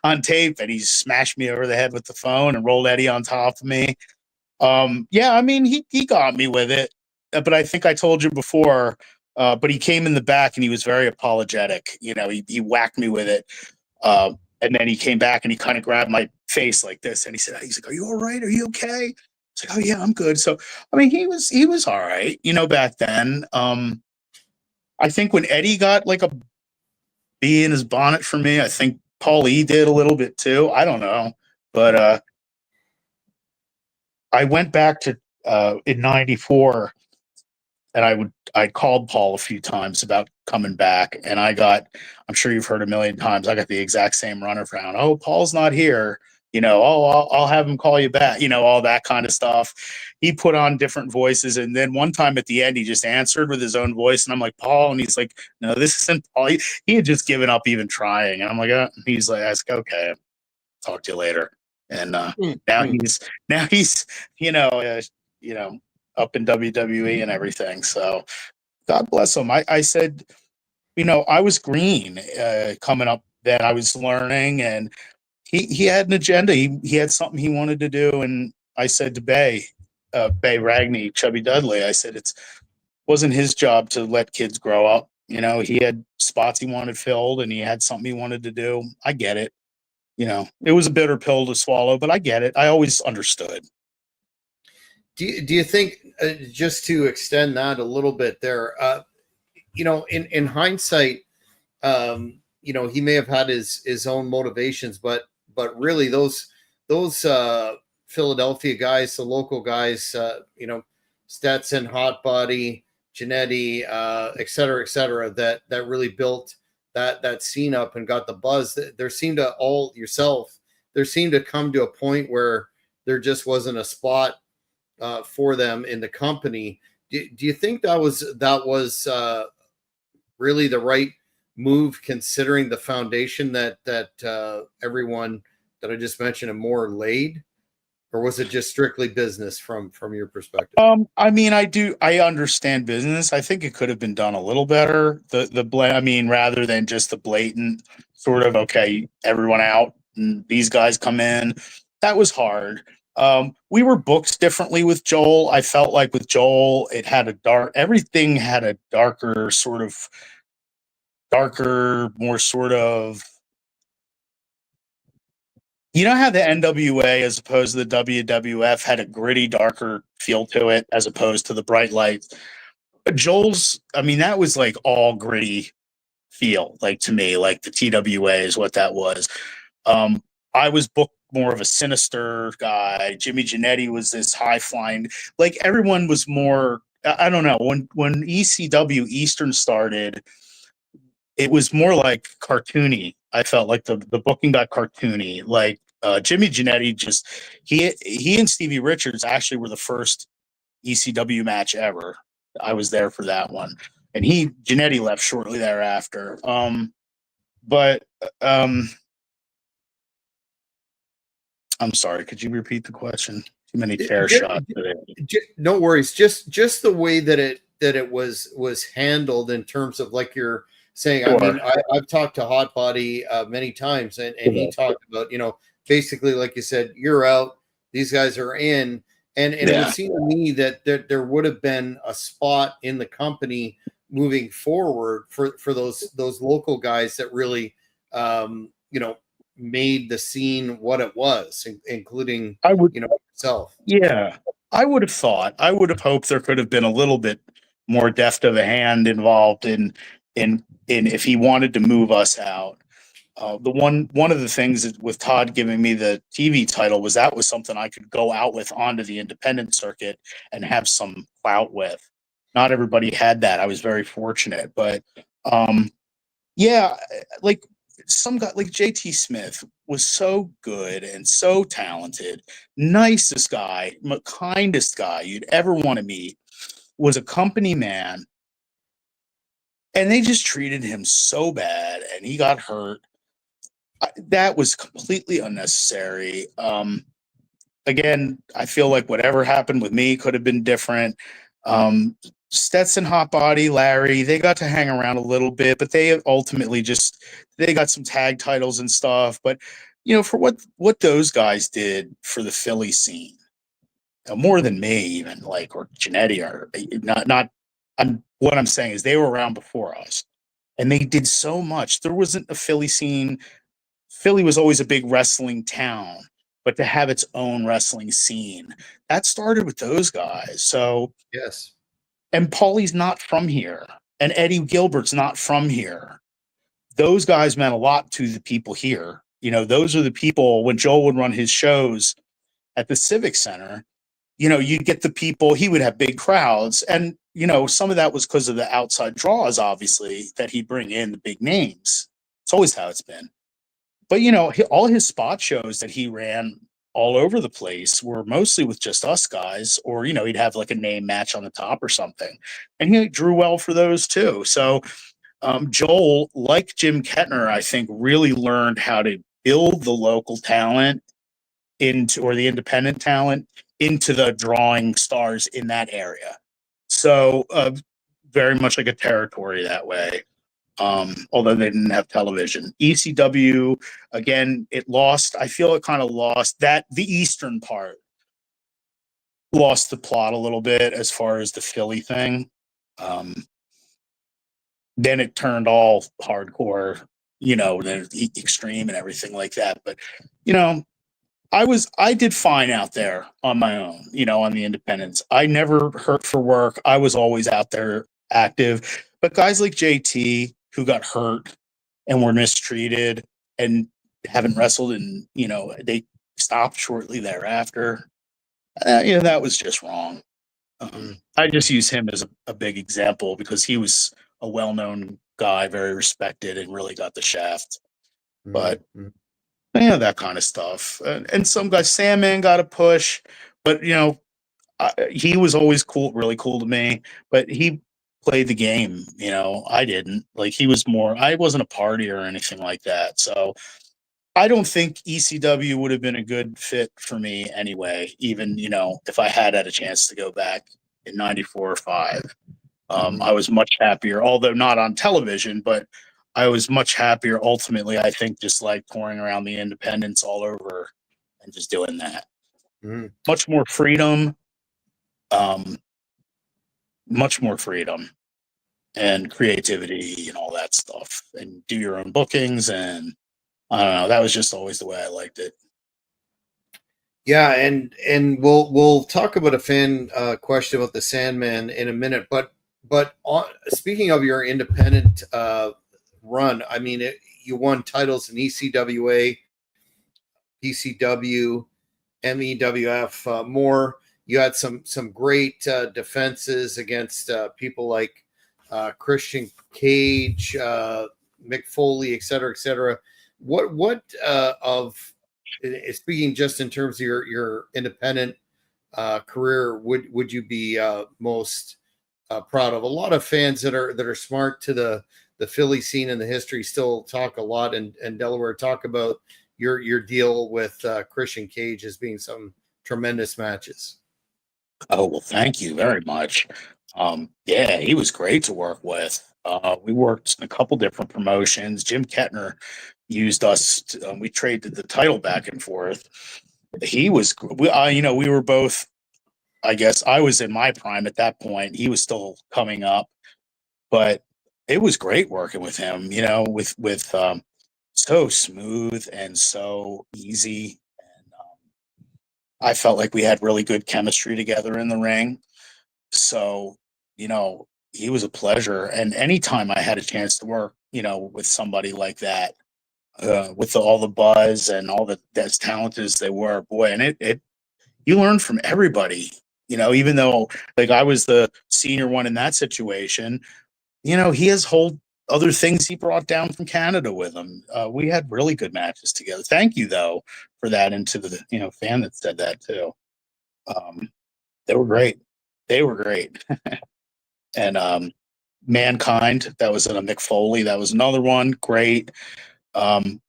on tape, and he smashed me over the head with the phone and rolled Eddie on top of me. Yeah, I mean he got me with it, but I think I told you before. But he came in the back and he was very apologetic. He whacked me with it. And then he came back and he kind of grabbed my face like this and he's like, "Are you all right? Are you okay?" It's like, "Oh yeah, I'm good." So I mean, he was all right, back then. I think when Eddie got like a bee in his bonnet for me, I think Paul E did a little bit too. I don't know, but I went back to in '94 and I called Paul a few times about coming back, and I'm sure you've heard a million times, I got the exact same runaround. "Oh, Paul's not here. Oh, I'll have him call you back." All that kind of stuff. He put on different voices, and then one time at the end, he just answered with his own voice, and I'm like, "Paul," and he's like, "No, this isn't Paul." He had just given up even trying, and I'm like, he's like, "I was like, okay, talk to you later." And now Mm-hmm. he's you know up in WWE and everything. So God bless him. I said, I was green coming up then. I was learning, and he had an agenda. He had something he wanted to do, and I said to Bay Ragney, Chubby Dudley, I said it wasn't his job to let kids grow up. He had spots he wanted filled, and he had something he wanted to do. I get it. It was a bitter pill to swallow, but I get it. I always understood. Do you think, just to extend that a little bit there, in hindsight, he may have had his own motivations, but really those Philadelphia guys, the local guys, Stetson, Hot Body, Janetti, et cetera, that really built that scene up and got the buzz. There seemed to come to a point where there just wasn't a spot for them in the company. do you think that was really the right move, considering the foundation that everyone that I just mentioned and more laid, or was it just strictly business from your perspective? I mean, I understand business. I think it could have been done a little better. I mean, rather than just the blatant sort of, okay, everyone out and these guys come in. That was hard. We were booked differently with Joel. I felt like with Joel, everything had a darker, more sort of, you know how the NWA as opposed to the WWF had a gritty, darker feel to it as opposed to the bright lights. Joel's, I mean, that was like all gritty feel, like to me, like the TWA is what that was. I was booked more of a sinister guy. Jimmy Jannetty was this high flying, like everyone was more. I don't know, when ECW Eastern started, it was more like cartoony. I felt like the booking got cartoony. Like Jimmy Jannetty just he and Stevie Richards actually were the first ECW match ever. I was there for that one, and Jannetty left shortly thereafter. But I'm sorry. Could you repeat the question? Too many chair shots today. No worries. Just the way that it was handled in terms of, like you're saying. Sure. I mean, I've talked to Hot Body many times, and he talked about, basically, like you said, you're out, these guys are in, and it would seem to me that there would have been a spot in the company moving forward for those local guys that really made the scene what it was, including yourself. Yeah, I would have thought. I would have hoped there could have been a little bit more deft of a hand involved in if he wanted to move us out. One of the things with Todd giving me the TV title was something I could go out with onto the independent circuit and have some clout with. Not everybody had that. I was very fortunate, but yeah, like some guy like JT Smith was so good and so talented, nicest guy, kindest guy you'd ever want to meet, was a company man, and they just treated him so bad, and he got hurt. That was completely unnecessary. Again, I feel like whatever happened with me could have been different. Stetson, Hot Body, Larry, they got to hang around a little bit, but they ultimately they got some tag titles and stuff. But for what those guys did for the Philly scene, more than me, even like, or Jannetty, or not. What I'm saying is they were around before us, and they did so much. There wasn't a Philly scene. Philly was always a big wrestling town, but to have its own wrestling scene, that started with those guys. So yes. And Paulie's not from here, and Eddie Gilbert's not from here. Those guys meant a lot to the people here. Those are the people, when Joel would run his shows at the Civic Center, you'd get the people, he would have big crowds. And, some of that was because of the outside draws, obviously, that he'd bring in the big names. It's always how it's been. But, all his spot shows that he ran all over the place were mostly with just us guys, or, he'd have like a name match on the top or something. And he drew well for those too. So Joel, like Jim Kettner, I think really learned how to build the local talent or the independent talent into the drawing stars in that area. So very much like a territory that way. Although they didn't have television. ECW, again, I feel it kind of lost the eastern part, lost the plot a little bit as far as the Philly thing. Then it turned all hardcore, then extreme and everything like that. But, I did fine out there on my own, on the independents. I never hurt for work. I was always out there active. But guys like JT, who got hurt and were mistreated and haven't wrestled, and they stopped shortly thereafter, that was just wrong. I just use him as a big example because he was a well-known guy, very respected, and really got the shaft. But that kind of stuff. And some guys, Sandman got a push, but he was always cool, really cool to me, but he played the game. I didn't. Like, he was more. I wasn't a partier or anything like that. So I don't think ECW would have been a good fit for me anyway. Even if I had a chance to go back in '94 or '5. I was much happier, although not on television, but I was much happier ultimately, I think, just like touring around the independents all over and just doing that. Mhm. Much more freedom, um, much more freedom and creativity and all that stuff, and do your own bookings. And I don't know, that was just always the way I liked it. Yeah, and we'll talk about a fan question about the Sandman in a minute, but speaking of your independent run, I mean, you won titles in ECWA, PCW, MEWF, more. You had some great defenses against people like Christian Cage, Mick Foley, et cetera, et cetera. What of speaking just in terms of your independent career, would you be most proud of? A lot of fans that are smart to the Philly scene and the history still talk a lot, and Delaware talk about your deal with Christian Cage as being some tremendous matches. Oh, well, thank you very much. Yeah, he was great to work with. We worked in a couple different promotions. Jim Kettner used us. We traded the title back and forth. He was, we were both. I guess I was in my prime at that point. He was still coming up, but it was great working with him. With so smooth and so easy. And I felt like we had really good chemistry together in the ring. So, he was a pleasure. And anytime I had a chance to work, with somebody like that, with all the buzz and all the as talented as they were, boy, and it you learn from everybody. Even though, like, I was the senior one in that situation, he has whole other things he brought down from Canada with him. We had really good matches together. Thank you though for that, and to the fan that said that too. Um, they were great. They were great. And Mankind, that was in a Mick Foley. That was another one. Great. Um,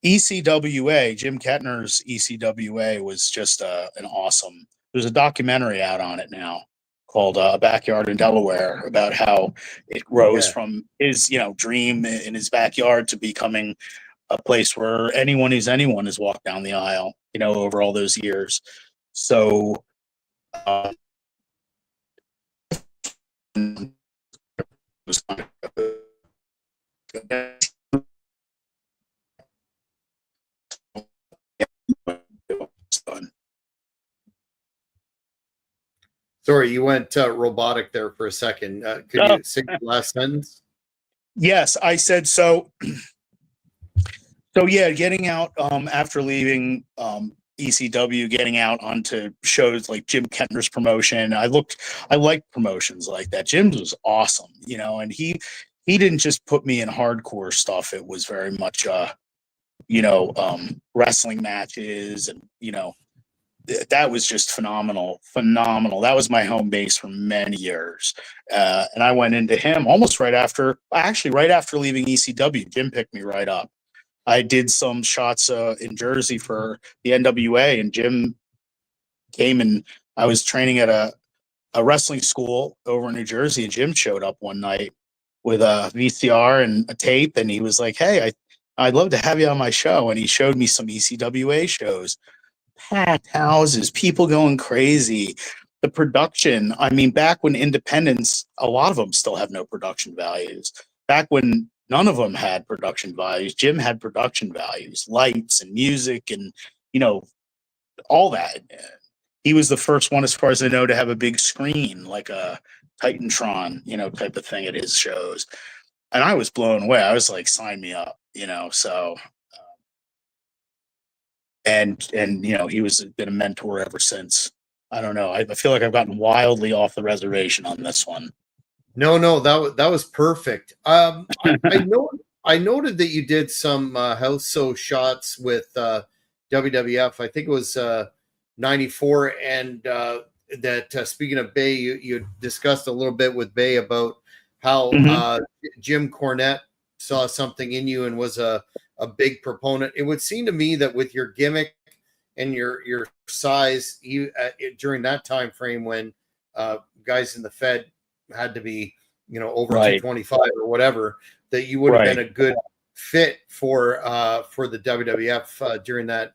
ECWA, Jim Kettner's ECWA was just an awesome. There's a documentary out on it now called Backyard in Delaware, about how it rose Yeah. from his dream in his backyard to becoming a place where anyone who's anyone has walked down the aisle, over all those years. So uh, was fun. Sorry, you went robotic there for a second. Could you say the last sentence? Yes, I said so. So yeah, getting out after leaving ECW, getting out onto shows like Jim Kettner's promotion. I liked promotions like that. Jim's was awesome, and he didn't just put me in hardcore stuff. It was very much wrestling matches, and that was just phenomenal. That was my home base for many years. And I went into him almost right after leaving ECW. Jim picked me right up. I did some shots in Jersey for the NWA, and Jim came, and I was training at a wrestling school over in New Jersey, and Jim showed up one night with a VCR and a tape, and he was like, "Hey, I'd love to have you on my show." And he showed me some ECWA shows, packed houses, people going crazy. The production, I mean, back when independents, a lot of them still have no production values. Back when none of them had production values, Jim had production values, lights and music and, all that. He was the first one, as far as I know, to have a big screen, like a Titantron, type of thing at his shows. And I was blown away. I was like, sign me up, so and he was been a mentor ever since. I don't know. I feel like I've gotten wildly off the reservation on this one. No, that was perfect. I noted that you did some house show shots with WWF. I think it was '94, and that speaking of Bay, you discussed a little bit with Bay about how Jim Cornette saw something in you and was a big proponent. It would seem to me that with your gimmick and your size, you during that time frame when guys in the Fed had to be over 225 or whatever, that you would have been a good fit for the WWF during that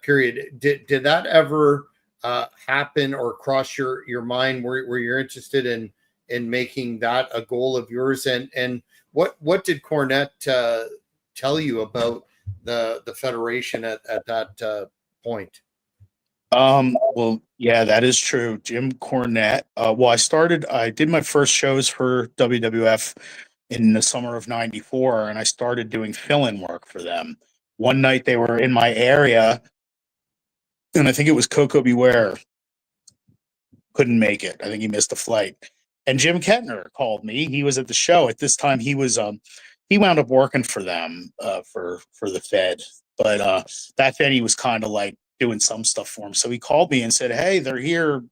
period. Did that ever happen or cross your mind where you're interested in making that a goal of yours? And what did Cornette tell you about the Federation at that point? Well, yeah, that is true. Jim Cornette. I did my first shows for WWF in the summer of '94, and I started doing fill-in work for them. One night they were in my area, and I think it was Coco Beware. Couldn't make it. I think he missed a flight. And Jim Kettner called me. He was at the show. At this time, he wound up working for them for the Fed. But back then he was kind of like doing some stuff for him. So he called me and said, "Hey, they're here.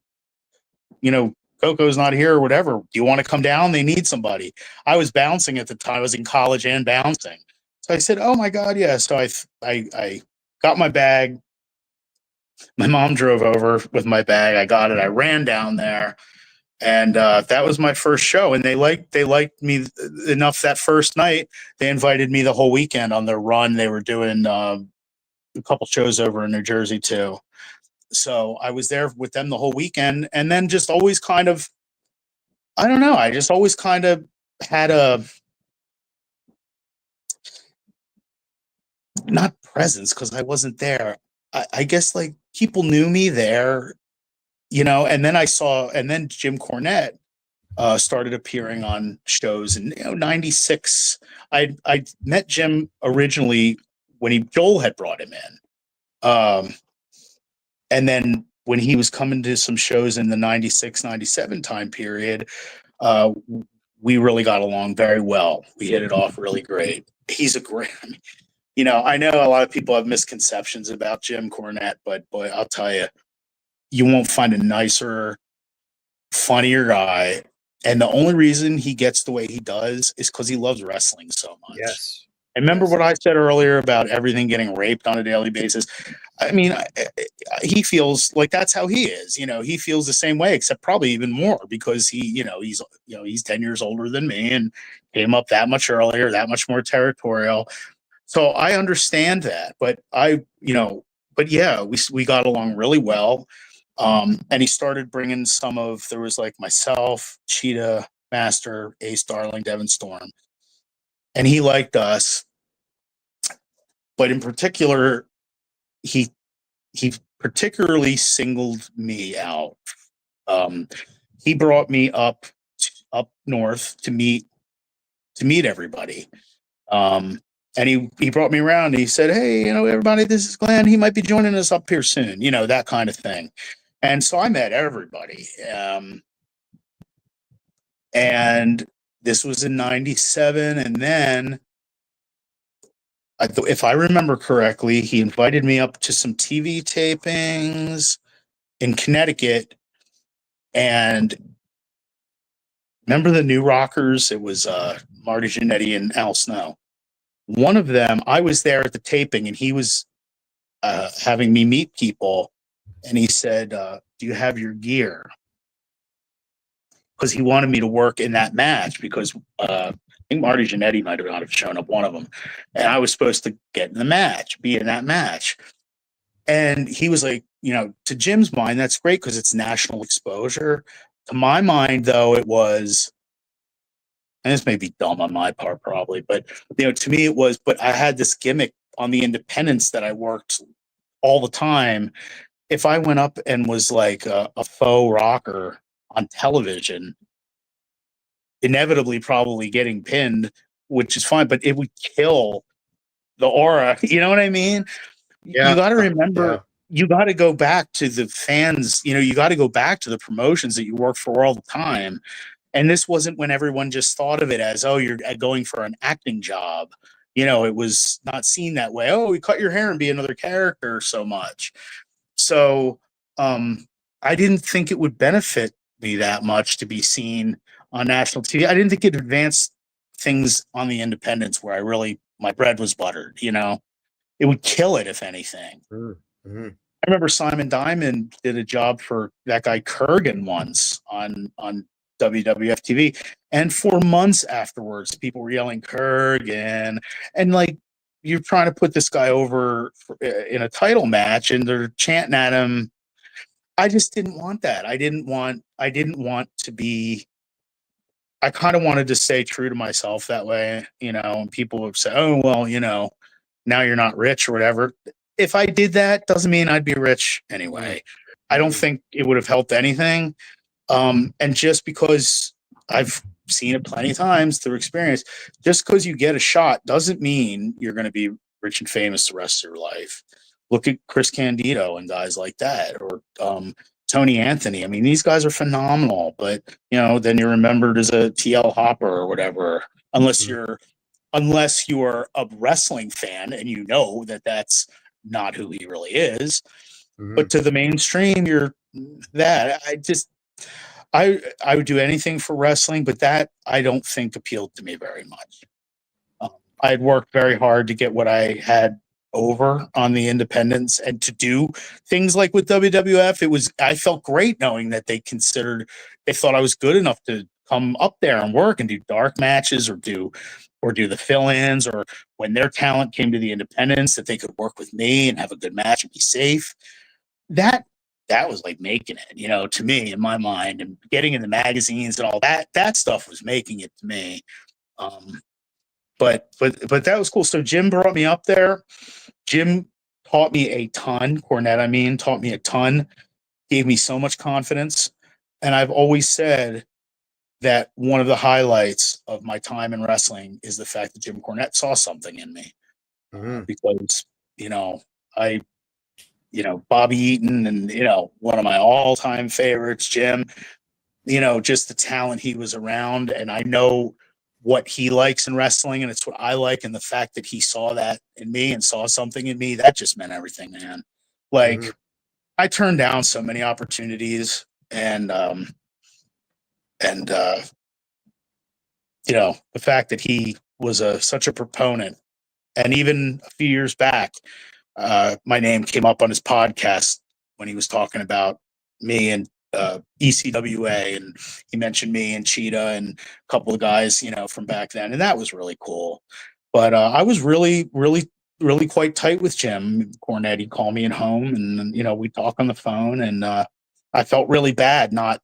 Coco's not here or whatever. Do you want to come down? They need somebody." I was bouncing at the time. I was in college and bouncing. So I said, "Oh my God, yeah." So I got my bag. My mom drove over with my bag. I got it. I ran down there, and that was my first show. And they liked me enough that first night. They invited me the whole weekend on their run. They were doing a couple shows over in New Jersey too. So I was there with them the whole weekend, and then just always kind of, I don't know. I just always kind of had a not presence because I wasn't there. I guess like people knew me there, and then Jim Cornette started appearing on shows in '96. I met Jim originally when Joel had brought him in. And then when he was coming to some shows in the '96, '97 time period, we really got along very well. We hit it off really great. He's a great, I know a lot of people have misconceptions about Jim Cornette, but boy, I'll tell you, you won't find a nicer, funnier guy. And the only reason he gets the way he does is because he loves wrestling so much. Yes. And remember what I said earlier about everything getting raped on a daily basis? I mean, he feels like that's how he is. He feels the same way, except probably even more because he's 10 years older than me and came up that much earlier, that much more territorial. So I understand that, but yeah, we got along really well. And he started bringing there was like myself, Cheetah, Master, Ace Darling, Devin Storm, and he liked us. But in particular, he particularly singled me out. He brought me up north to meet everybody. And he brought me around and he said, "Hey, everybody, this is Glenn. He might be joining us up here soon," that kind of thing. And so I met everybody. And this was in '97. And then, if I remember correctly, he invited me up to some TV tapings in Connecticut. And remember the New Rockers? It was Marty Jannetty and Al Snow. One of them, I was there at the taping, and he was having me meet people, and he said, "Do you have your gear?" Because he wanted me to work in that match because I think Marty Jannetty might have not have shown up, one of them, and I was supposed to get in the match, be in that match. And he was like, to Jim's mind, that's great because it's national exposure. To my mind, though, it was, and this may be dumb on my part probably, but to me it was, but I had this gimmick on the independents that I worked all the time. If I went up and was like a faux rocker on television, inevitably probably getting pinned, which is fine, but it would kill the aura. You know what I mean? Yeah. You got to remember, you got to go back to the fans, you got to go back to the promotions that you work for all the time. And this wasn't when everyone just thought of it as, oh, you're going for an acting job. It was not seen that way. Oh, we cut your hair and be another character so much. So I didn't think it would benefit me that much to be seen on national TV. I didn't think it advanced things on the independents where my bread was buttered, It would kill it, if anything. Mm-hmm. I remember Simon Diamond did a job for that guy Kurgan once on WWF TV, and for months afterwards, people were yelling Kurgan, and like you're trying to put this guy over in a title match, and they're chanting at him. I just didn't want that. I didn't want to be. I kind of wanted to stay true to myself that way, and people would say, "Oh, well, now you're not rich or whatever." If I did that, doesn't mean I'd be rich anyway. I don't think it would have helped anything. And just because I've seen it plenty of times through experience, just because you get a shot doesn't mean you're going to be rich and famous the rest of your life. Look at Chris Candido and guys like that, or Tony Anthony. I mean, these guys are phenomenal, but then you're remembered as a TL Hopper or whatever, unless you are a wrestling fan and that that's not who he really is. But to the mainstream, you're that. I would do anything for wrestling, but that I don't think appealed to me very much. I had worked very hard to get what I had over on the independents, and to do things like with WWF, I felt great knowing that they thought I was good enough to come up there and work and do dark matches or do the fill-ins, or when their talent came to the independents, that they could work with me and have a good match and be safe. That was like making it, to me, in my mind, and getting in the magazines and all that stuff was making it to me. But that was cool. So Jim brought me up there. Jim taught me a ton. Cornette, taught me a ton, gave me so much confidence. And I've always said that one of the highlights of my time in wrestling is the fact that Jim Cornette saw something in me. Because, Bobby Eaton and, one of my all-time favorites, Jim, just the talent he was around. And I know what he likes in wrestling, and it's what I like. And the fact that he saw that in me and saw something in me, that just meant everything, man. Like, I turned down so many opportunities, and the fact that he was such a proponent. And even a few years back, my name came up on his podcast when he was talking about me and ECWA, and he mentioned me and Cheetah and a couple of guys, from back then, and that was really cool. But I was really, really, really quite tight with Jim Cornette. He'd call me at home, and we'd talk on the phone, and I felt really bad not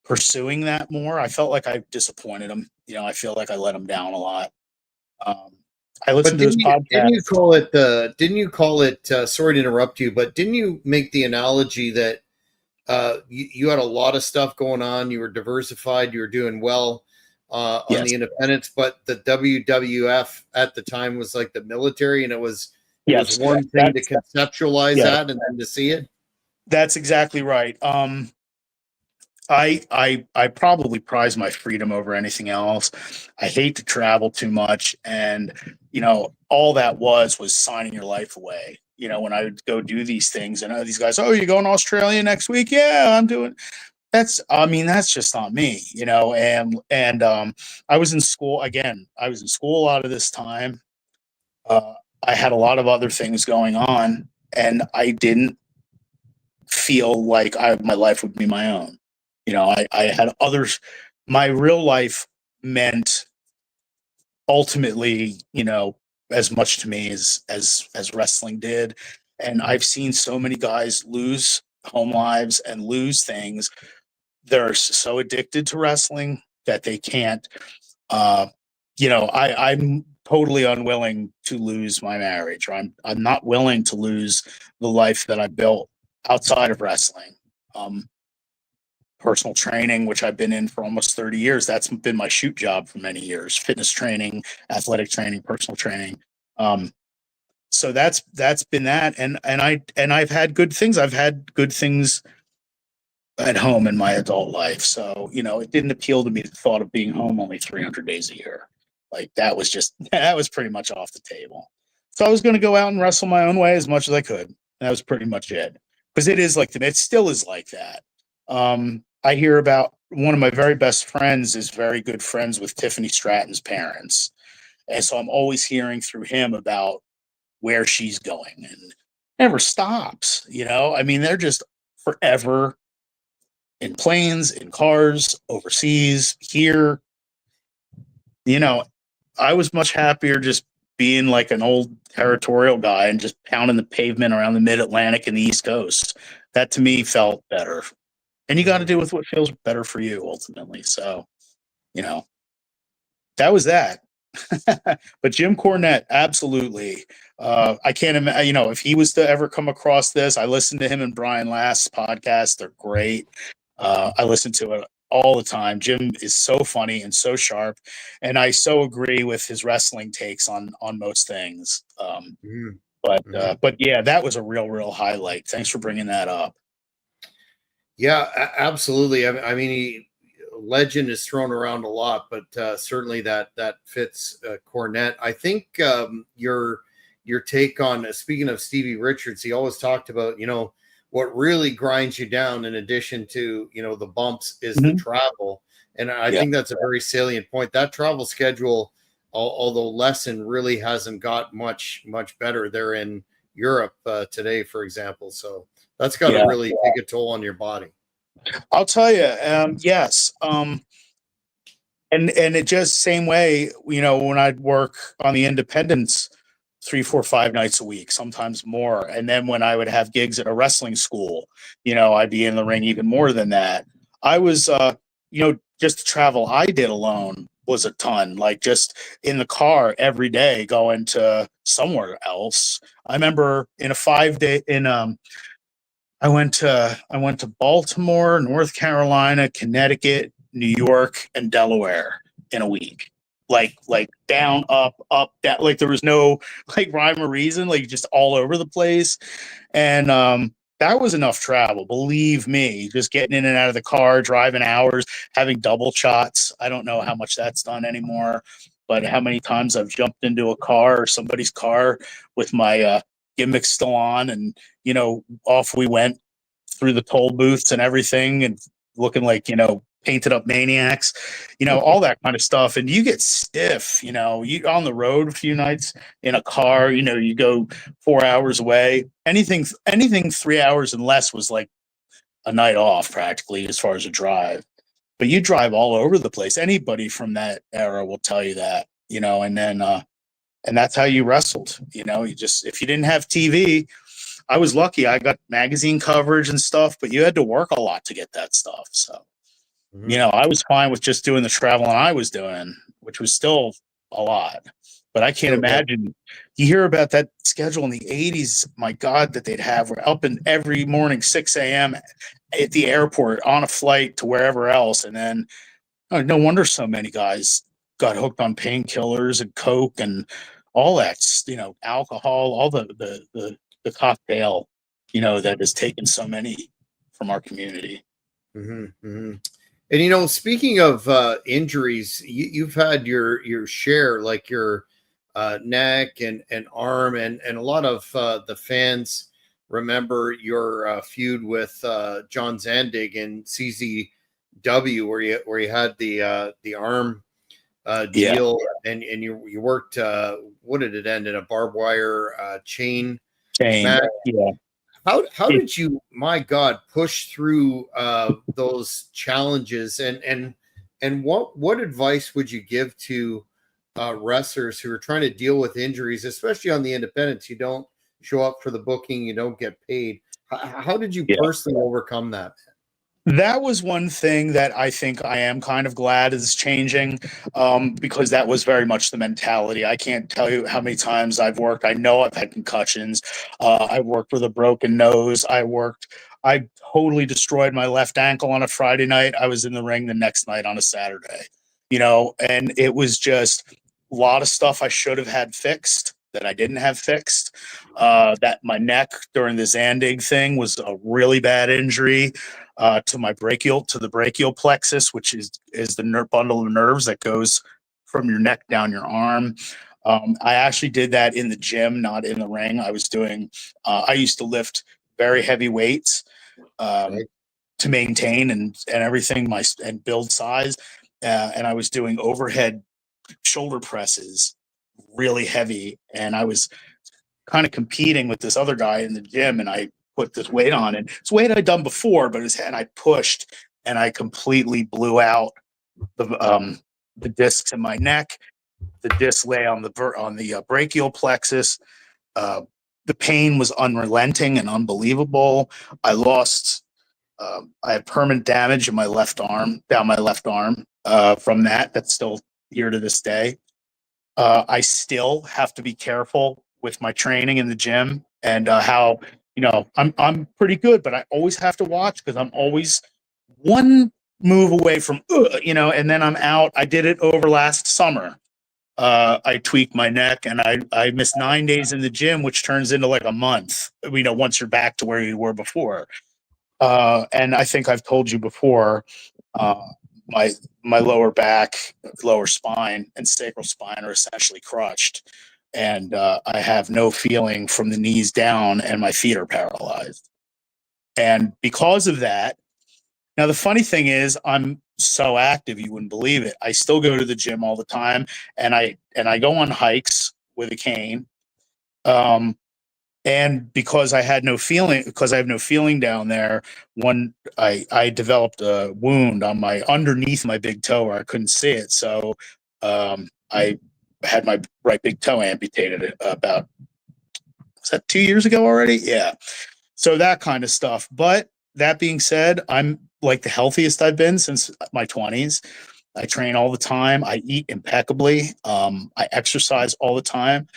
pursuing that more. I felt like I disappointed him. I feel like I let him down a lot. I listened to his podcast. Didn't you call it? Sorry to interrupt you, but didn't you make the analogy that you had a lot of stuff going on? You were diversified. You were doing well on the independents, but the WWF at the time was like the military, and it was one thing to conceptualize that, and then to see it. That's exactly right. I probably prize my freedom over anything else. I hate to travel too much, and all that was signing your life away. When I would go do these things, and these guys, oh, you going to Australia next week? Yeah, I'm doing. That's just not me, And I was in school again. I was in school a lot of this time. I had a lot of other things going on, and I didn't feel like my life would be my own. I had others. My real life meant ultimately, as much to me as wrestling did. And I've seen so many guys lose home lives and lose things. They're so addicted to wrestling that they can't. I'm totally unwilling to lose my marriage, or I'm not willing to lose the life that I built outside of wrestling. Personal training, which I've been in for almost 30 years. That's been my shoot job for many years. Fitness training, athletic training, personal training. So that's been that. And I've had good things. I've had good things at home in my adult life. So, it didn't appeal to me, the thought of being home only 300 days a year. Like that was pretty much off the table. So I was going to go out and wrestle my own way as much as I could. That was pretty much it. because it is like that. It still is like that. I hear about one of my very best friends is very good friends with Tiffany Stratton's parents. And so I'm always hearing through him about where she's going and never stops. I mean, they're just forever in planes, in cars, overseas, here. I was much happier just being like an old territorial guy and just pounding the pavement around the mid-Atlantic and the East Coast. That to me felt better. And you got to do with what feels better for you ultimately. So, that was that. But Jim Cornette, absolutely. I can't imagine, if he was to ever come across this, I listened to him and Brian Last's podcast. They're great. I listen to it all the time. Jim is so funny and so sharp, and I so agree with his wrestling takes on most things. But yeah, that was a real highlight. Thanks for bringing that up. Yeah, absolutely. I mean, legend is thrown around a lot, but certainly that fits Cornette. I think your take on speaking of Stevie Richards, he always talked about what really grinds you down in addition to the bumps is the travel, and I think that's a very salient point. That travel schedule, although lessened, really hasn't got much better. They're in Europe today, for example, so that's got to really take a toll on your body. I'll tell you, yes. And it just same way, when I'd work on the independents 3, 4, 5 nights a week, sometimes more. And then when I would have gigs at a wrestling school, I'd be in the ring even more than that. I was, just the travel I did alone was a ton, like just in the car every day going to somewhere else. I remember in a 5-day I went to Baltimore, North Carolina, Connecticut, New York, and Delaware in a week. Like down, up, down. Like there was no like rhyme or reason, like just all over the place. And that was enough travel, believe me. Just getting in and out of the car, driving hours, having double shots. I don't know how much that's done anymore, but how many times I've jumped into a car or somebody's car with my gimmick still on, and off we went through the toll booths and everything, and looking like painted up maniacs, all that kind of stuff. And you get stiff, you on the road a few nights in a car, you go 4 hours away. Anything 3 hours and less was like a night off practically as far as a drive. But you drive all over the place. Anybody from that era will tell you that, and then and that's how you wrestled. You just, if you didn't have TV, I was lucky. I got magazine coverage and stuff, but you had to work a lot to get that stuff. So, I was fine with just doing the traveling I was doing, which was still a lot. But I can't imagine. You hear about that schedule in the 80s, my God, that they'd have. We're up in every morning, 6 a.m. at the airport on a flight to wherever else. And then, no wonder so many guys got hooked on painkillers and Coke and all that, alcohol, all the cocktail, that has taken so many from our community. And speaking of injuries, you've had your share, like your neck and arm, and a lot of the fans remember your feud with John Zandig and CZW, where you had the arm deal, and you worked. What did it end in? A barbed wire chain match? Yeah. How did you, my God, push through those challenges, and what advice would you give to wrestlers who are trying to deal with injuries, especially on the independents? You don't show up for the booking, you don't get paid. How did you personally overcome that? That was one thing that I think I am kind of glad is changing, because that was very much the mentality. I can't tell you how many times I've worked. I know I've had concussions. I worked with a broken nose. I totally destroyed my left ankle on a Friday night. I was in the ring the next night on a Saturday, and it was just a lot of stuff I should have had fixed that I didn't have fixed. That my neck during the Zandig thing was a really bad injury. To the brachial plexus, which is the bundle of nerves that goes from your neck down your arm. I actually did that in the gym, not in the ring. I was doing. I used to lift very heavy weights Okay. to maintain and everything, and build size. And I was doing overhead shoulder presses really heavy. And I was kind of competing with this other guy in the gym, and I put this weight on, and it's weight I'd done before, but and I pushed, and I completely blew out the discs in my neck. The disc lay on the brachial plexus. The pain was unrelenting and unbelievable. I lost. I had permanent damage in my left arm, down my left arm, from that. That's still here to this day. I still have to be careful with my training in the gym, and how, I'm pretty good, but I always have to watch, because I'm always one move away from, and then I'm out. I did it over last summer. I tweaked my neck, and I missed 9 days in the gym, which turns into like a month, once you're back to where you were before. And I think I've told you before, uh, my lower back, lower spine, and sacral spine are essentially crushed, and I have no feeling from the knees down, and my feet are paralyzed. And because of that, now the funny thing is, I'm so active you wouldn't believe it. I still go to the gym all the time, and I go on hikes with a cane. And because I have no feeling down there, I developed a wound on my underneath my big toe where I couldn't see it. So I had my right big toe amputated about, was that 2 years ago already? Yeah. So that kind of stuff. But that being said, I'm like the healthiest I've been since my 20s. I train all the time. I eat impeccably. I exercise all the time.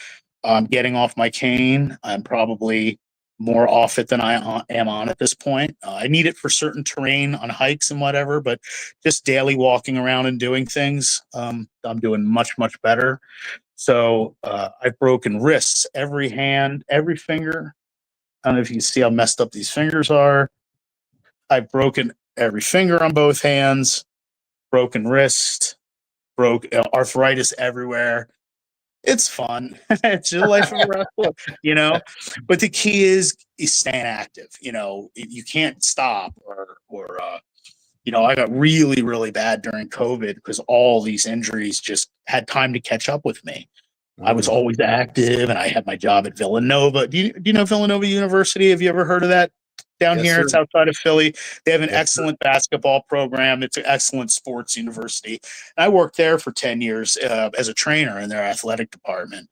I'm getting off my cane. I'm probably more off it than I am on at this point. I need it for certain terrain on hikes and whatever, but just daily walking around and doing things, I'm doing much, much better. So I've broken wrists, every hand, every finger. I don't know if you can see how messed up these fingers are. I've broken every finger on both hands, broken wrist, arthritis everywhere. It's fun. It's the life of a wrestler. But the key is staying active. You can't stop, or I got really, really bad during COVID because all these injuries just had time to catch up with me. I was always active, and I had my job at Villanova. Do you know Villanova University? Have you ever heard of that? Down Yes, here, sir. it's outside of Philly. They have an Yes, excellent basketball program. It's an excellent sports university. And I worked there for 10 years as a trainer in their athletic department.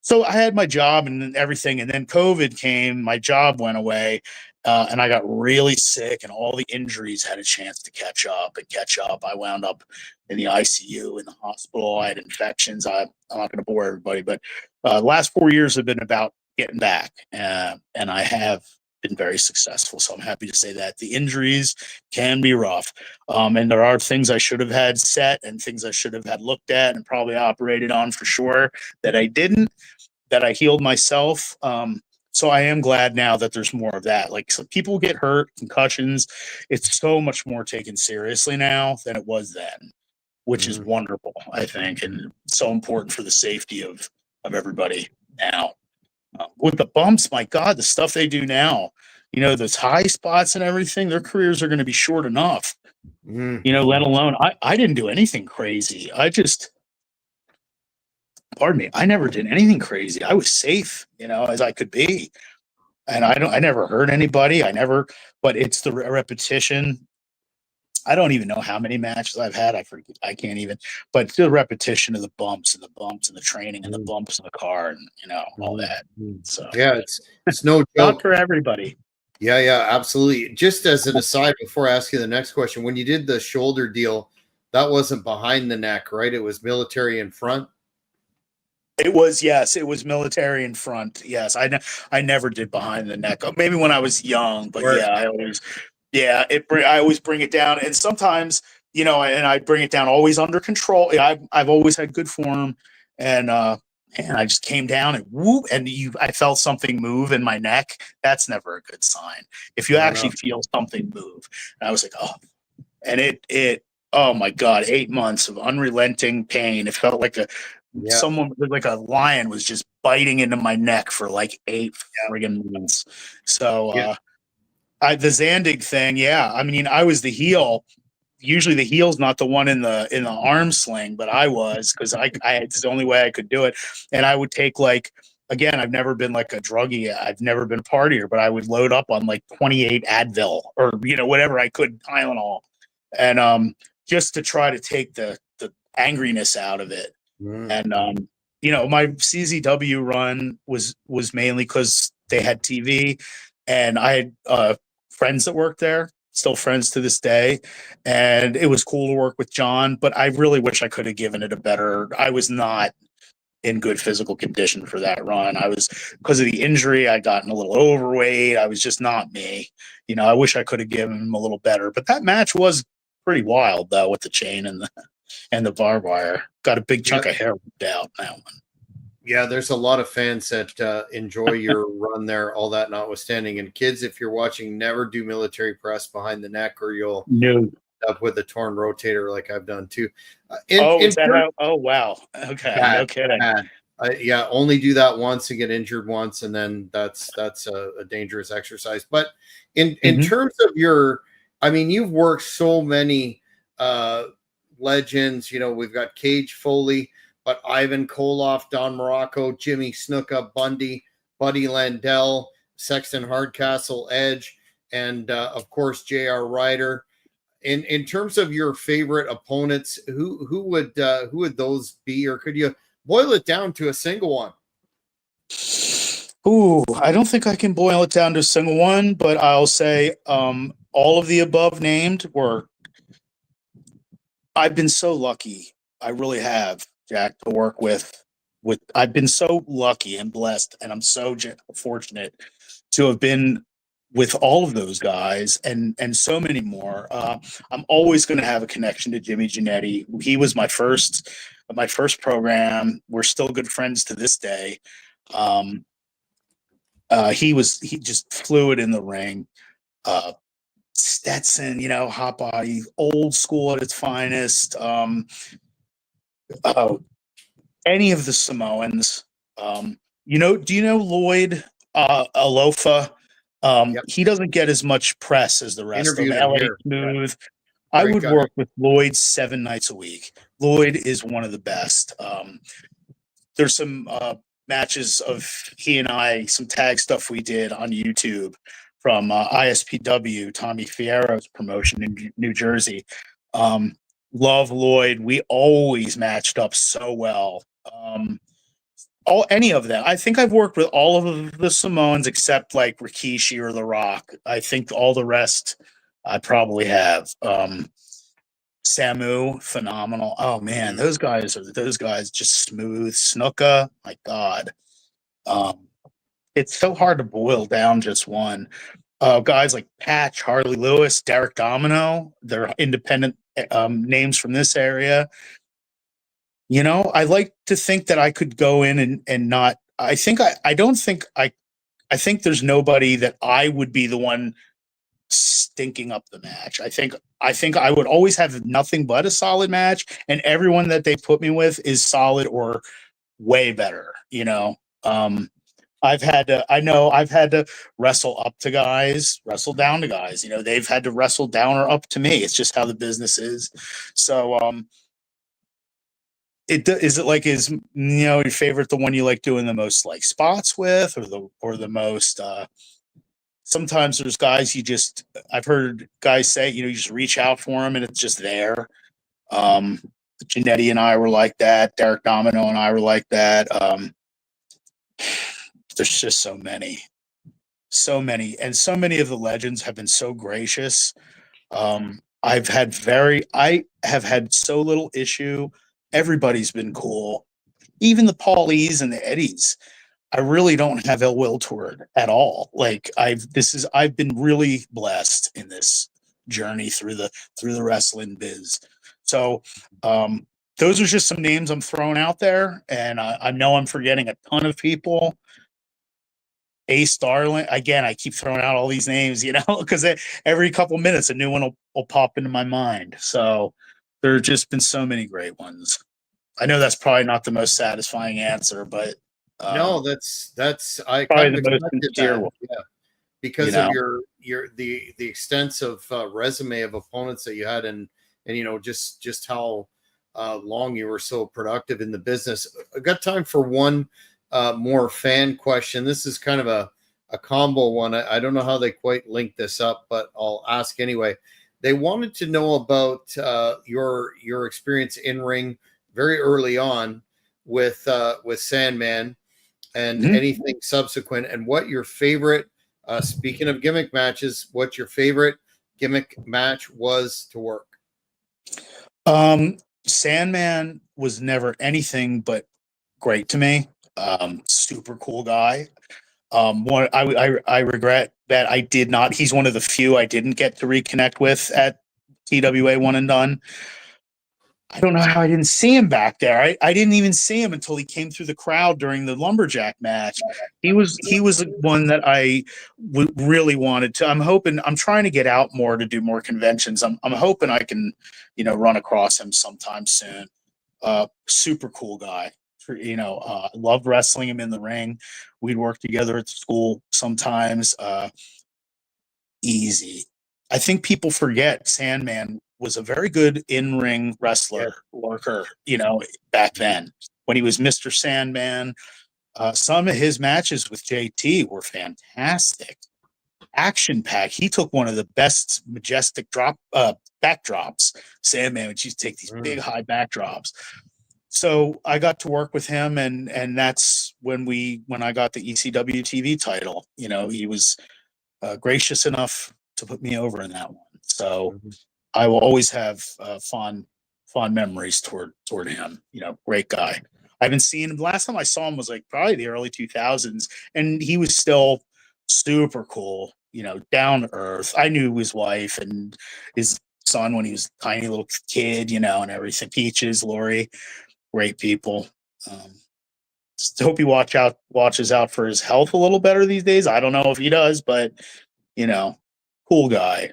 So I had my job and everything, and then COVID came. My job went away, and I got really sick, and all the injuries had a chance to catch up. I wound up in the ICU in the hospital. I had infections. I'm not going to bore everybody, but last 4 years have been about getting back, and I have been very successful. So I'm happy to say that the injuries can be rough, and there are things I should have had set and things I should have had looked at and probably operated on for sure that I didn't, that I healed myself. So I am glad now that there's more of that. Like, so people get hurt, concussions. It's so much more taken seriously now than it was then, which is wonderful, I think, and so important for the safety of everybody now. With the bumps, my God, the stuff they do now, those high spots and everything, their careers are going to be short enough, let alone, I didn't do anything crazy. Pardon me, I never did anything crazy. I was safe, as I could be. And I never hurt anybody. But it's the repetition. I don't even know how many matches I've had. I forget. I can't even. But the repetition of the bumps and the training and the bumps in the car, and all that. So yeah, it's no not joke. for everybody. Yeah, absolutely. Just as an aside, before I ask you the next question, when you did the shoulder deal, that wasn't behind the neck, right? It was military in front. It was, yes, it was military in front. Yes, I never did behind the neck. Maybe when I was young, but Right. yeah, I always bring it down, and sometimes and I bring it down always under control. Yeah, I've always had good form, and I just came down and whoop, and I felt something move in my neck. That's never a good sign. If you actually feel something move, and I was like, oh, and it oh my God, 8 months of unrelenting pain. It felt like someone, like a lion, was just biting into my neck for like 8 friggin' months. So The Zandig thing, yeah. I mean, I was the heel. Usually the heel's not the one in the arm sling, but I was, because it's the only way I could do it. And I would take, like, again, I've never been like a druggie, I've never been a partier, but I would load up on like 28 Advil, or whatever I could, Tylenol, and just to try to take the angriness out of it. And my CZW run was mainly because they had TV, and I had friends that worked there, still friends to this day, and it was cool to work with John. But I really wish I could have given it a better. I was not in good physical condition for that run. I was, because of the injury, I'd gotten a little overweight. I was just not me. I wish I could have given him a little better. But that match was pretty wild, though, with the chain and the barbed wire. Got a big chunk of hair ripped out that one. Yeah, there's a lot of fans that enjoy your run there, all that notwithstanding. And kids, if you're watching, never do military press behind the neck, or you'll end up with a torn rotator like I've done too. Oh, wow. Okay, no kidding. Yeah, only do that once and get injured once, and then that's a dangerous exercise. But in terms of you've worked so many legends. We've got Cage Foley, but Ivan Koloff, Don Morocco, Jimmy Snuka, Bundy, Buddy Landell, Sexton Hardcastle, Edge, and of course J.R. Ryder. In terms of your favorite opponents, who would those be, or could you boil it down to a single one? Ooh, I don't think I can boil it down to a single one, but I'll say all of the above named were. I've been so lucky. I really have, Jack, to work with. I've been so lucky and blessed, and I'm so fortunate to have been with all of those guys and so many more. I'm always going to have a connection to Jimmy Giannetti. He was my first program. We're still good friends to this day. He just fluid in the ring. Stetson, hot body, old school at its finest. Any of the Samoans. Do you know Lloyd Alofa? Yep. He doesn't get as much press as the rest of LA Smooth. Yeah. I would work with Lloyd 7 nights a week. Lloyd is one of the best. There's some matches of he and I, some tag stuff we did on YouTube from ISPW, Tommy Fierro's promotion in New Jersey. Love Lloyd. We always matched up so well. Any of them. I think I've worked with all of the Samoans except like Rikishi or The Rock. I think all the rest I probably have. Samu, phenomenal. Oh man, those guys just smooth. Snuka, my God. It's so hard to boil down just one. Guys like Patch, Harley Lewis, Derek Domino, they're independent names from this area. I like to think that I could go in and not. I think there's nobody that I would be the one stinking up the match. I think I would always have nothing but a solid match, and everyone that they put me with is solid or way better. I've had to wrestle up to guys, wrestle down to guys. They've had to wrestle down or up to me. It's just how the business is. So, is your favorite the one you like doing the most like spots with, or the most? Sometimes there's guys I've heard guys say, you just reach out for them and it's just there. Giannetti and I were like that. Derek Domino and I were like that. There's just so many, and so many of the legends have been so gracious. I have had so little issue. Everybody's been cool. Even the Paulies and the Eddies, I really don't have ill will toward at all. Like I've been really blessed in this journey through the wrestling biz. So, those are just some names I'm throwing out there, and I know I'm forgetting a ton of people. Ace Starling, again, I keep throwing out all these names, because every couple minutes a new one will pop into my mind. So there have just been so many great ones. I know that's probably not the most satisfying answer, but no, that's I probably kind of the most sincere one. yeah, because of the extensive resume of opponents that you had, and just how long you were so productive in the business. I got time for one more fan question. This is kind of a combo one. I don't know how they quite link this up, but I'll ask anyway. They wanted to know about your experience in ring very early on with Sandman, and anything subsequent, and what your favorite. Speaking of gimmick matches, what your favorite gimmick match was to work? Sandman was never anything but great to me. Super cool guy. I regret that I did not. He's one of the few I didn't get to reconnect with at TWA One and Done. I don't know how I didn't see him back there. I didn't even see him until he came through the crowd during the lumberjack match. He was one that I really wanted to. I'm trying to get out more to do more conventions. I'm hoping I can, run across him sometime soon. Super cool guy. Loved wrestling him in the ring. We'd work together at school sometimes. Easy. I think people forget Sandman was a very good in-ring wrestler, worker, back then when he was Mr. Sandman. Some of his matches with JT were fantastic. Action-packed. He took one of the best majestic backdrops. Sandman would used to take these big high backdrops. So I got to work with him, and that's when I got the ECW TV title. He was gracious enough to put me over in that one. So I will always have fond memories toward him. Great guy. I haven't seen him. The last time I saw him was like probably the early 2000s, and he was still super cool. Down to earth. I knew his wife and his son when he was a tiny little kid. And everything. Peaches, Lori, great people. Just hope he watches out for his health a little better these days. I don't know if he does, but cool guy.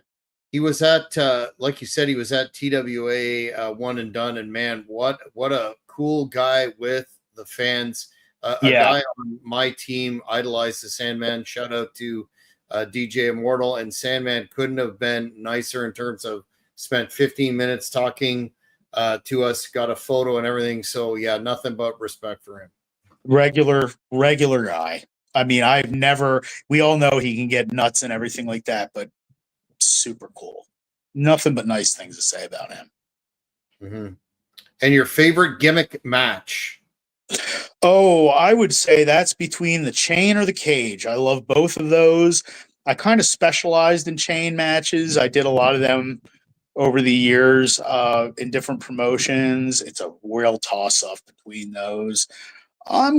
He was at, like you said, he was at TWA One and Done, and man, what a cool guy with the fans. A guy on my team idolized the Sandman. Shout out to DJ Immortal, and Sandman couldn't have been nicer in terms of spent 15 minutes talking to us, got a photo and everything. So yeah, nothing but respect for him. Regular guy. I mean, we all know he can get nuts and everything like that, but super cool. Nothing but nice things to say about him. And your favorite gimmick match? Oh, I would say that's between the chain or the cage. I love both of those. I kind of specialized in chain matches. I did a lot of them over the years in different promotions. It's a real toss-up between those. I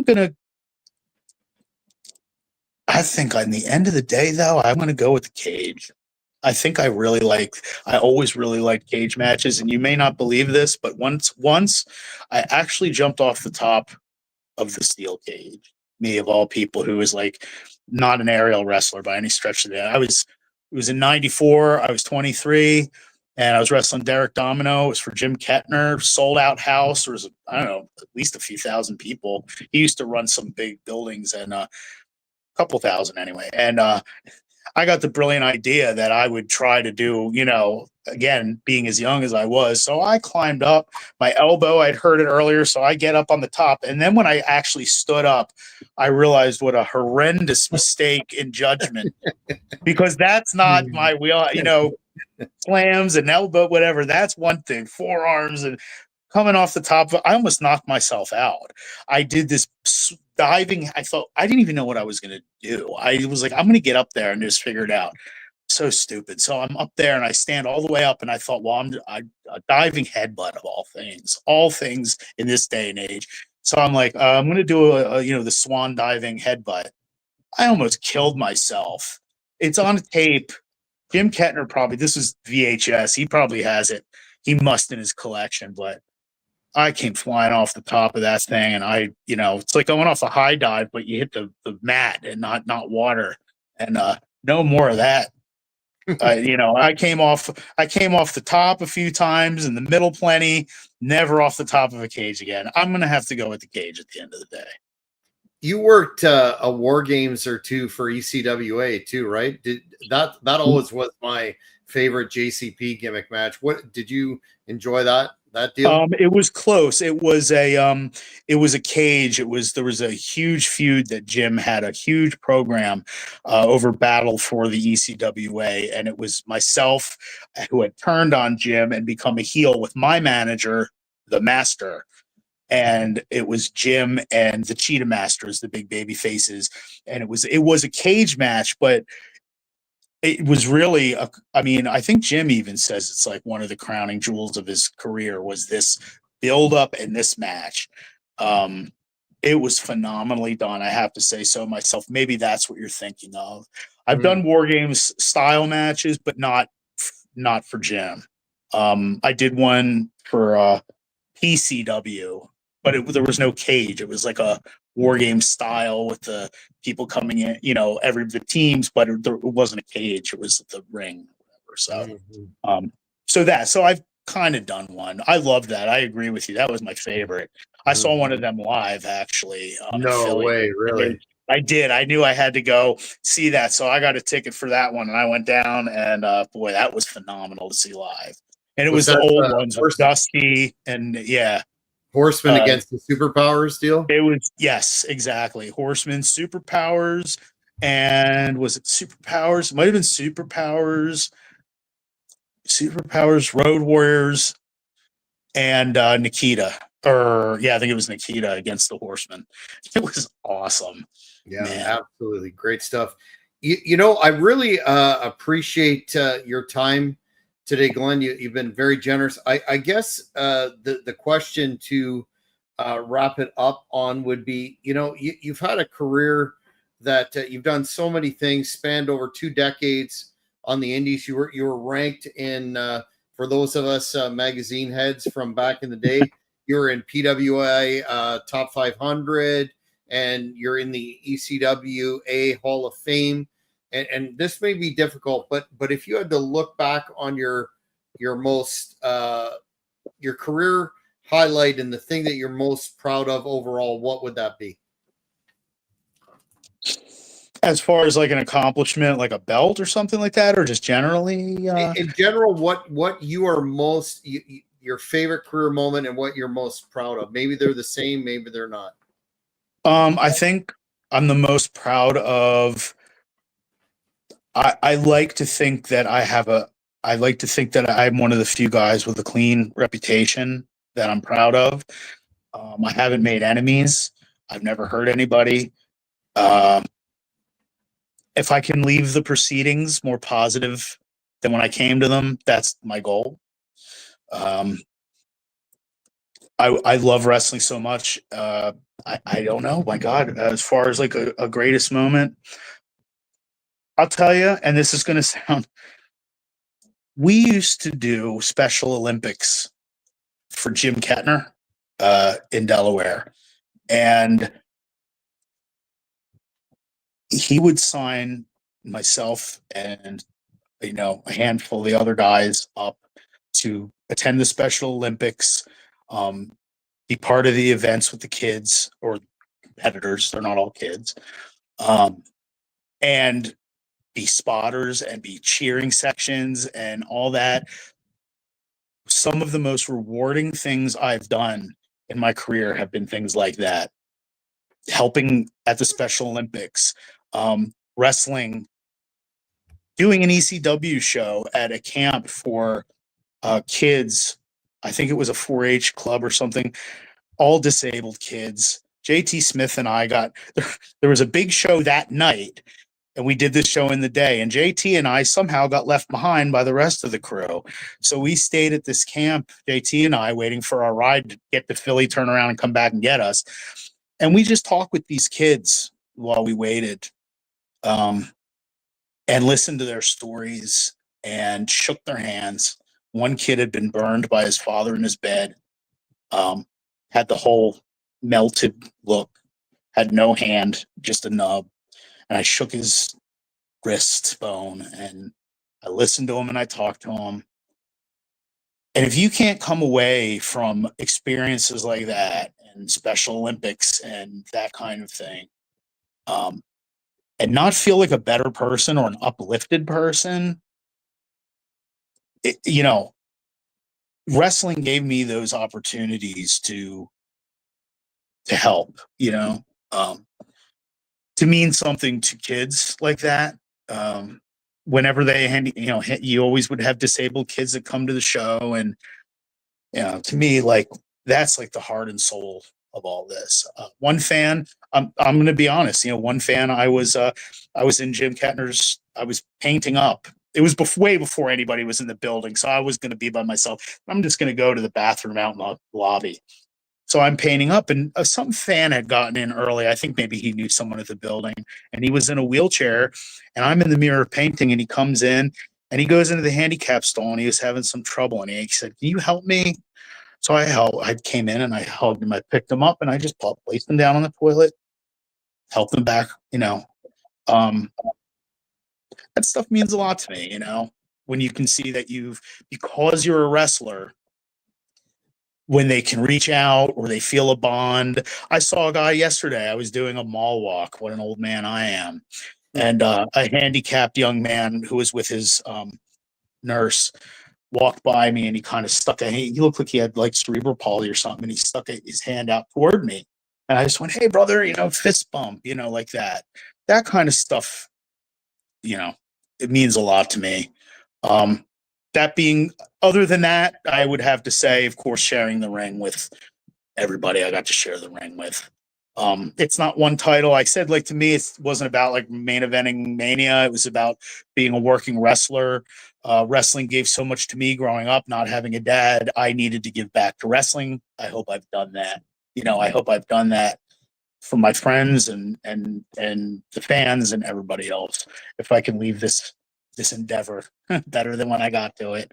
think on the end of the day, though, I'm going to go with the cage. I think I always really liked cage matches, and you may not believe this, but once I actually jumped off the top of the steel cage, me of all people, who was like not an aerial wrestler by any stretch of the day. It was in 94. I was 23, and I was wrestling Derek Domino. It was for Jim Kettner, sold out house. There was, I don't know, at least a few thousand people. He used to run some big buildings, and a couple thousand anyway. And I got the brilliant idea that I would try to do, again, being as young as I was. So I climbed up my elbow. I'd heard it earlier. So I get up on the top. And then when I actually stood up, I realized what a horrendous mistake in judgment, because that's not my wheel, slams and elbow, whatever. That's one thing. Forearms and coming off the top. I almost knocked myself out. I did this diving. I thought, I didn't even know what I was going to do. I was like, I'm going to get up there and just figure it out. So stupid. So I'm up there and I stand all the way up, and I thought, well, I'm a diving headbutt of all things in this day and age. So I'm like, I'm going to do the swan diving headbutt. I almost killed myself. It's on tape. Jim Kettner this is VHS. He probably has it. He must in his collection, but I came flying off the top of that thing, and it's like going off a high dive, but you hit the mat and not water. And no more of that. I came off the top a few times, in the middle plenty, never off the top of a cage again. I'm gonna have to go with the cage at the end of the day. You worked a War Games or two for ECWA too, right? Did that always was my favorite JCP gimmick match. What did you enjoy that deal? It was close. It was a cage. There was a huge feud that Jim had a huge program over Battle for the ECWA, and it was myself who had turned on Jim and become a heel with my manager, the Master, and it was Jim and the Cheetah Masters, the big baby faces, and it was a cage match, but it was really I mean, I think Jim even says it's like one of the crowning jewels of his career was this build up and this match. It was phenomenally done, I have to say so myself. Maybe that's what you're thinking of. I've Mm. done War Games style matches, but not for Jim. I did one for PCW, but there was no cage. It was like a War Game style with the people coming in, the teams, but it wasn't a cage. It was the ring, or whatever. So I've kind of done one. I love that. I agree with you. That was my favorite. I saw one of them live actually. In No Philly. way, really. I did. I knew I had to go see that, so I got a ticket for that one, and I went down, and boy, that was phenomenal to see live. And it was the old ones with Dusty, and yeah, Horseman against the Superpowers deal. it was, yes, exactly. Horseman, Superpowers, and was it Superpowers? It might have been Superpowers, Road Warriors, and Nikita. Or yeah, I think it was Nikita against the Horseman. It was awesome. Yeah, Man. absolutely great stuff. I really appreciate your time today, Glenn. You've been very generous. I guess the question to wrap it up on would be, you've had a career that you've done so many things, spanned over 2 decades on the indies. You were ranked in, for those of us magazine heads from back in the day, you were in PWI Top 500, and you're in the ECWA Hall of Fame. And this may be difficult, but if you had to look back on your most your career highlight and the thing that you're most proud of overall, what would that be? As far as like an accomplishment, like a belt or something like that, or just generally? In general, what you are most your favorite career moment and what you're most proud of? Maybe they're the same, maybe they're not. I think I'm the most proud of. I like to think that I'm one of the few guys with a clean reputation that I'm proud of. I haven't made enemies. I've never hurt anybody. If I can leave the proceedings more positive than when I came to them, that's my goal. I love wrestling so much. I don't know. My God, as far as like a greatest moment, I'll tell you, and this is going to sound, we used to do Special Olympics for Jim Kettner in Delaware. And he would sign myself and, a handful of the other guys up to attend the Special Olympics, be part of the events with the kids or competitors. They're not all kids. And be spotters and be cheering sections and all that. Some of the most rewarding things I've done in my career have been things like that. Helping at the Special Olympics, wrestling, doing an ECW show at a camp for kids. I think it was a 4-H club or something, all disabled kids. JT Smith and I there was a big show that night, and we did this show in the day, and JT and I somehow got left behind by the rest of the crew. So we stayed at this camp, JT and I, waiting for our ride to get to Philly, turn around and come back and get us. And we just talked with these kids while we waited, and listened to their stories and shook their hands. One kid had been burned by his father in his bed, had the whole melted look, had no hand, just a nub. And I shook his wrist bone, and I listened to him and I talked to him. And if you can't come away from experiences like that and Special Olympics and that kind of thing and not feel like a better person or an uplifted person. You know, wrestling gave me those opportunities to help, um, to mean something to kids like that. Whenever they you always would have disabled kids that come to the show, and to me, like, that's like the heart and soul of all this. One fan, I'm going to be honest, one fan, I was in Jim Kettner's, I was painting up. It was way before anybody was in the building, so I was going to be by myself. I'm just going to go to the bathroom out in the lobby. So I'm painting up, and some fan had gotten in early. I think maybe he knew someone at the building, and he was in a wheelchair, and I'm in the mirror painting, and he comes in, and he goes into the handicap stall, and he was having some trouble, and he said, "Can you help me?" So I came in and I hugged him. I picked him up and I just placed him down on the toilet, helped him back. Um, that stuff means a lot to me. When you can see that because you're a wrestler, when they can reach out or they feel a bond. I saw a guy yesterday. I was doing a mall walk. What an old man I am. And a handicapped young man who was with his nurse walked by me, and he kind of he looked like he had like cerebral palsy or something, and he stuck his hand out toward me. And I just went, "Hey, brother," fist bump, like that. That kind of stuff, it means a lot to me. That being, other than that, I would have to say, of course, sharing the ring with everybody I got to share the ring with. It's not one title. I said, like, to me, it wasn't about like main eventing Mania. It was about being a working wrestler. Wrestling gave so much to me growing up, not having a dad. I needed to give back to wrestling. I hope I've done that. I hope I've done that for my friends and the fans and everybody else. If I can leave this endeavor better than when I got to it.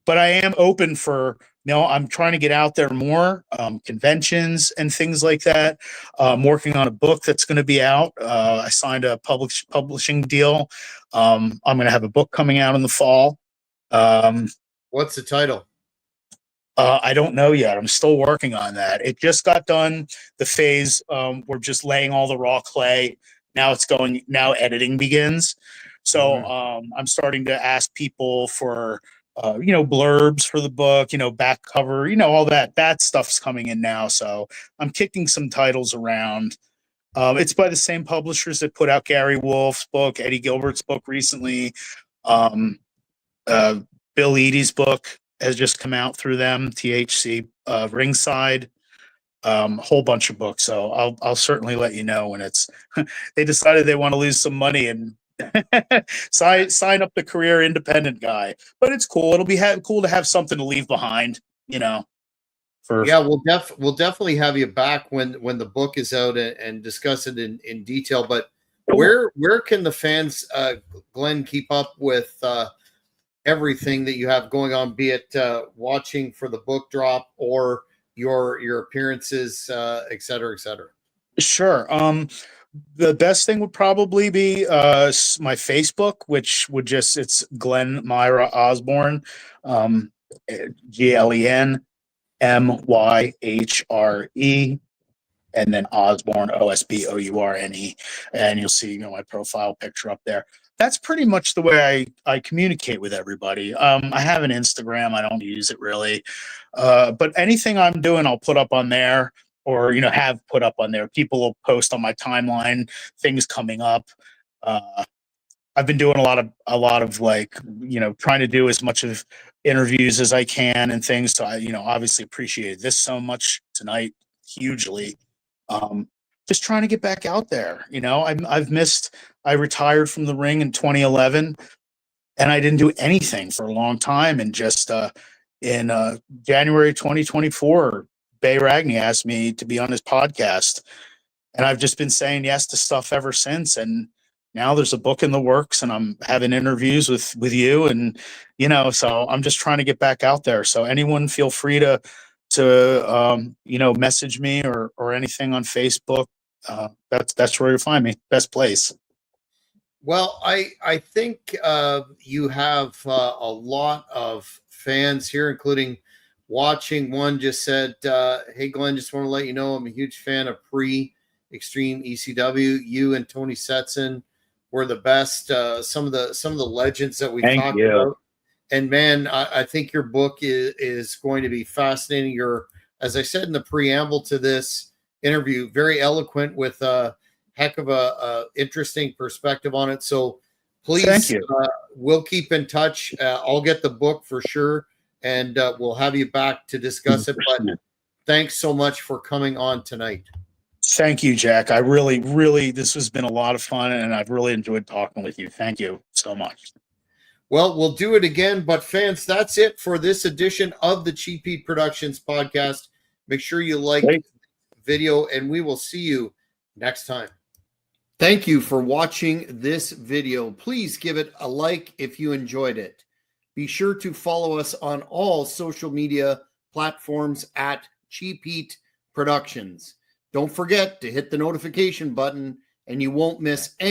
But I am open for, I'm trying to get out there more, conventions and things like that. I'm working on a book that's going to be out. I signed a publishing deal. I'm going to have a book coming out in the fall. What's the title? I don't know yet. I'm still working on that. It just got done. The phase, we're just laying all the raw clay. Now editing begins. So I'm starting to ask people for, blurbs for the book, back cover, all that stuff's coming in now. So I'm kicking some titles around. It's by the same publishers that put out Gary Wolf's book, Eddie Gilbert's book recently. Bill Eadie's book has just come out through them, THC Ringside, a whole bunch of books. So I'll certainly let you know when it's they decided they want to lose some money and sign up the career independent guy. But it's cool. It'll be cool to have something to leave behind, Yeah, we'll definitely have you back when the book is out and discuss it in detail. But where can the fans, Glenn, keep up with everything that you have going on, be it watching for the book drop or your appearances, et cetera, et cetera? Sure. The best thing would probably be my Facebook, which would it's Glen Myra Osborne, GLEN MYHRE, and then Osborne, OSBOURNE, and you'll see my profile picture up there. That's pretty much the way I communicate with everybody. I have an Instagram. I don't use it really, but anything I'm doing, I'll put up on there, or have put up on there. People will post on my timeline things coming up. I've been doing a lot of like, trying to do as much of interviews as I can and things. So I, obviously appreciated this so much tonight, hugely. Just trying to get back out there. I retired from the ring in 2011, and I didn't do anything for a long time. And just in January 2024, Bay Ragney asked me to be on his podcast, and I've just been saying yes to stuff ever since. And now there's a book in the works, and I'm having interviews with you, and so I'm just trying to get back out there. So anyone feel free to message me or anything on Facebook. That's where you find me. Best place. Well, I think you have a lot of fans here, including watching. One just said, "Hey, Glenn, just want to let you know I'm a huge fan of Pre Extreme ECW. You and Tony Setson were the best. Some of the legends that we talked about. And man, I think your book is going to be fascinating. You're, as I said in the preamble to this interview, very eloquent with a heck of a interesting perspective on it. So please, we'll keep in touch. I'll get the book for sure, and we'll have you back to discuss it. But thanks so much for coming on tonight. Thank you, Jack. I really, this has been a lot of fun, and I've really enjoyed talking with you. Thank you so much. Well, we'll do it again. But fans, that's it for this edition of the Cheap Heat Productions podcast. Make sure you like the video, and we will see you next time. Thank you for watching this video. Please give it a like if you enjoyed it. Be sure to follow us on all social media platforms at Cheap Heat Productions. Don't forget to hit the notification button, and you won't miss any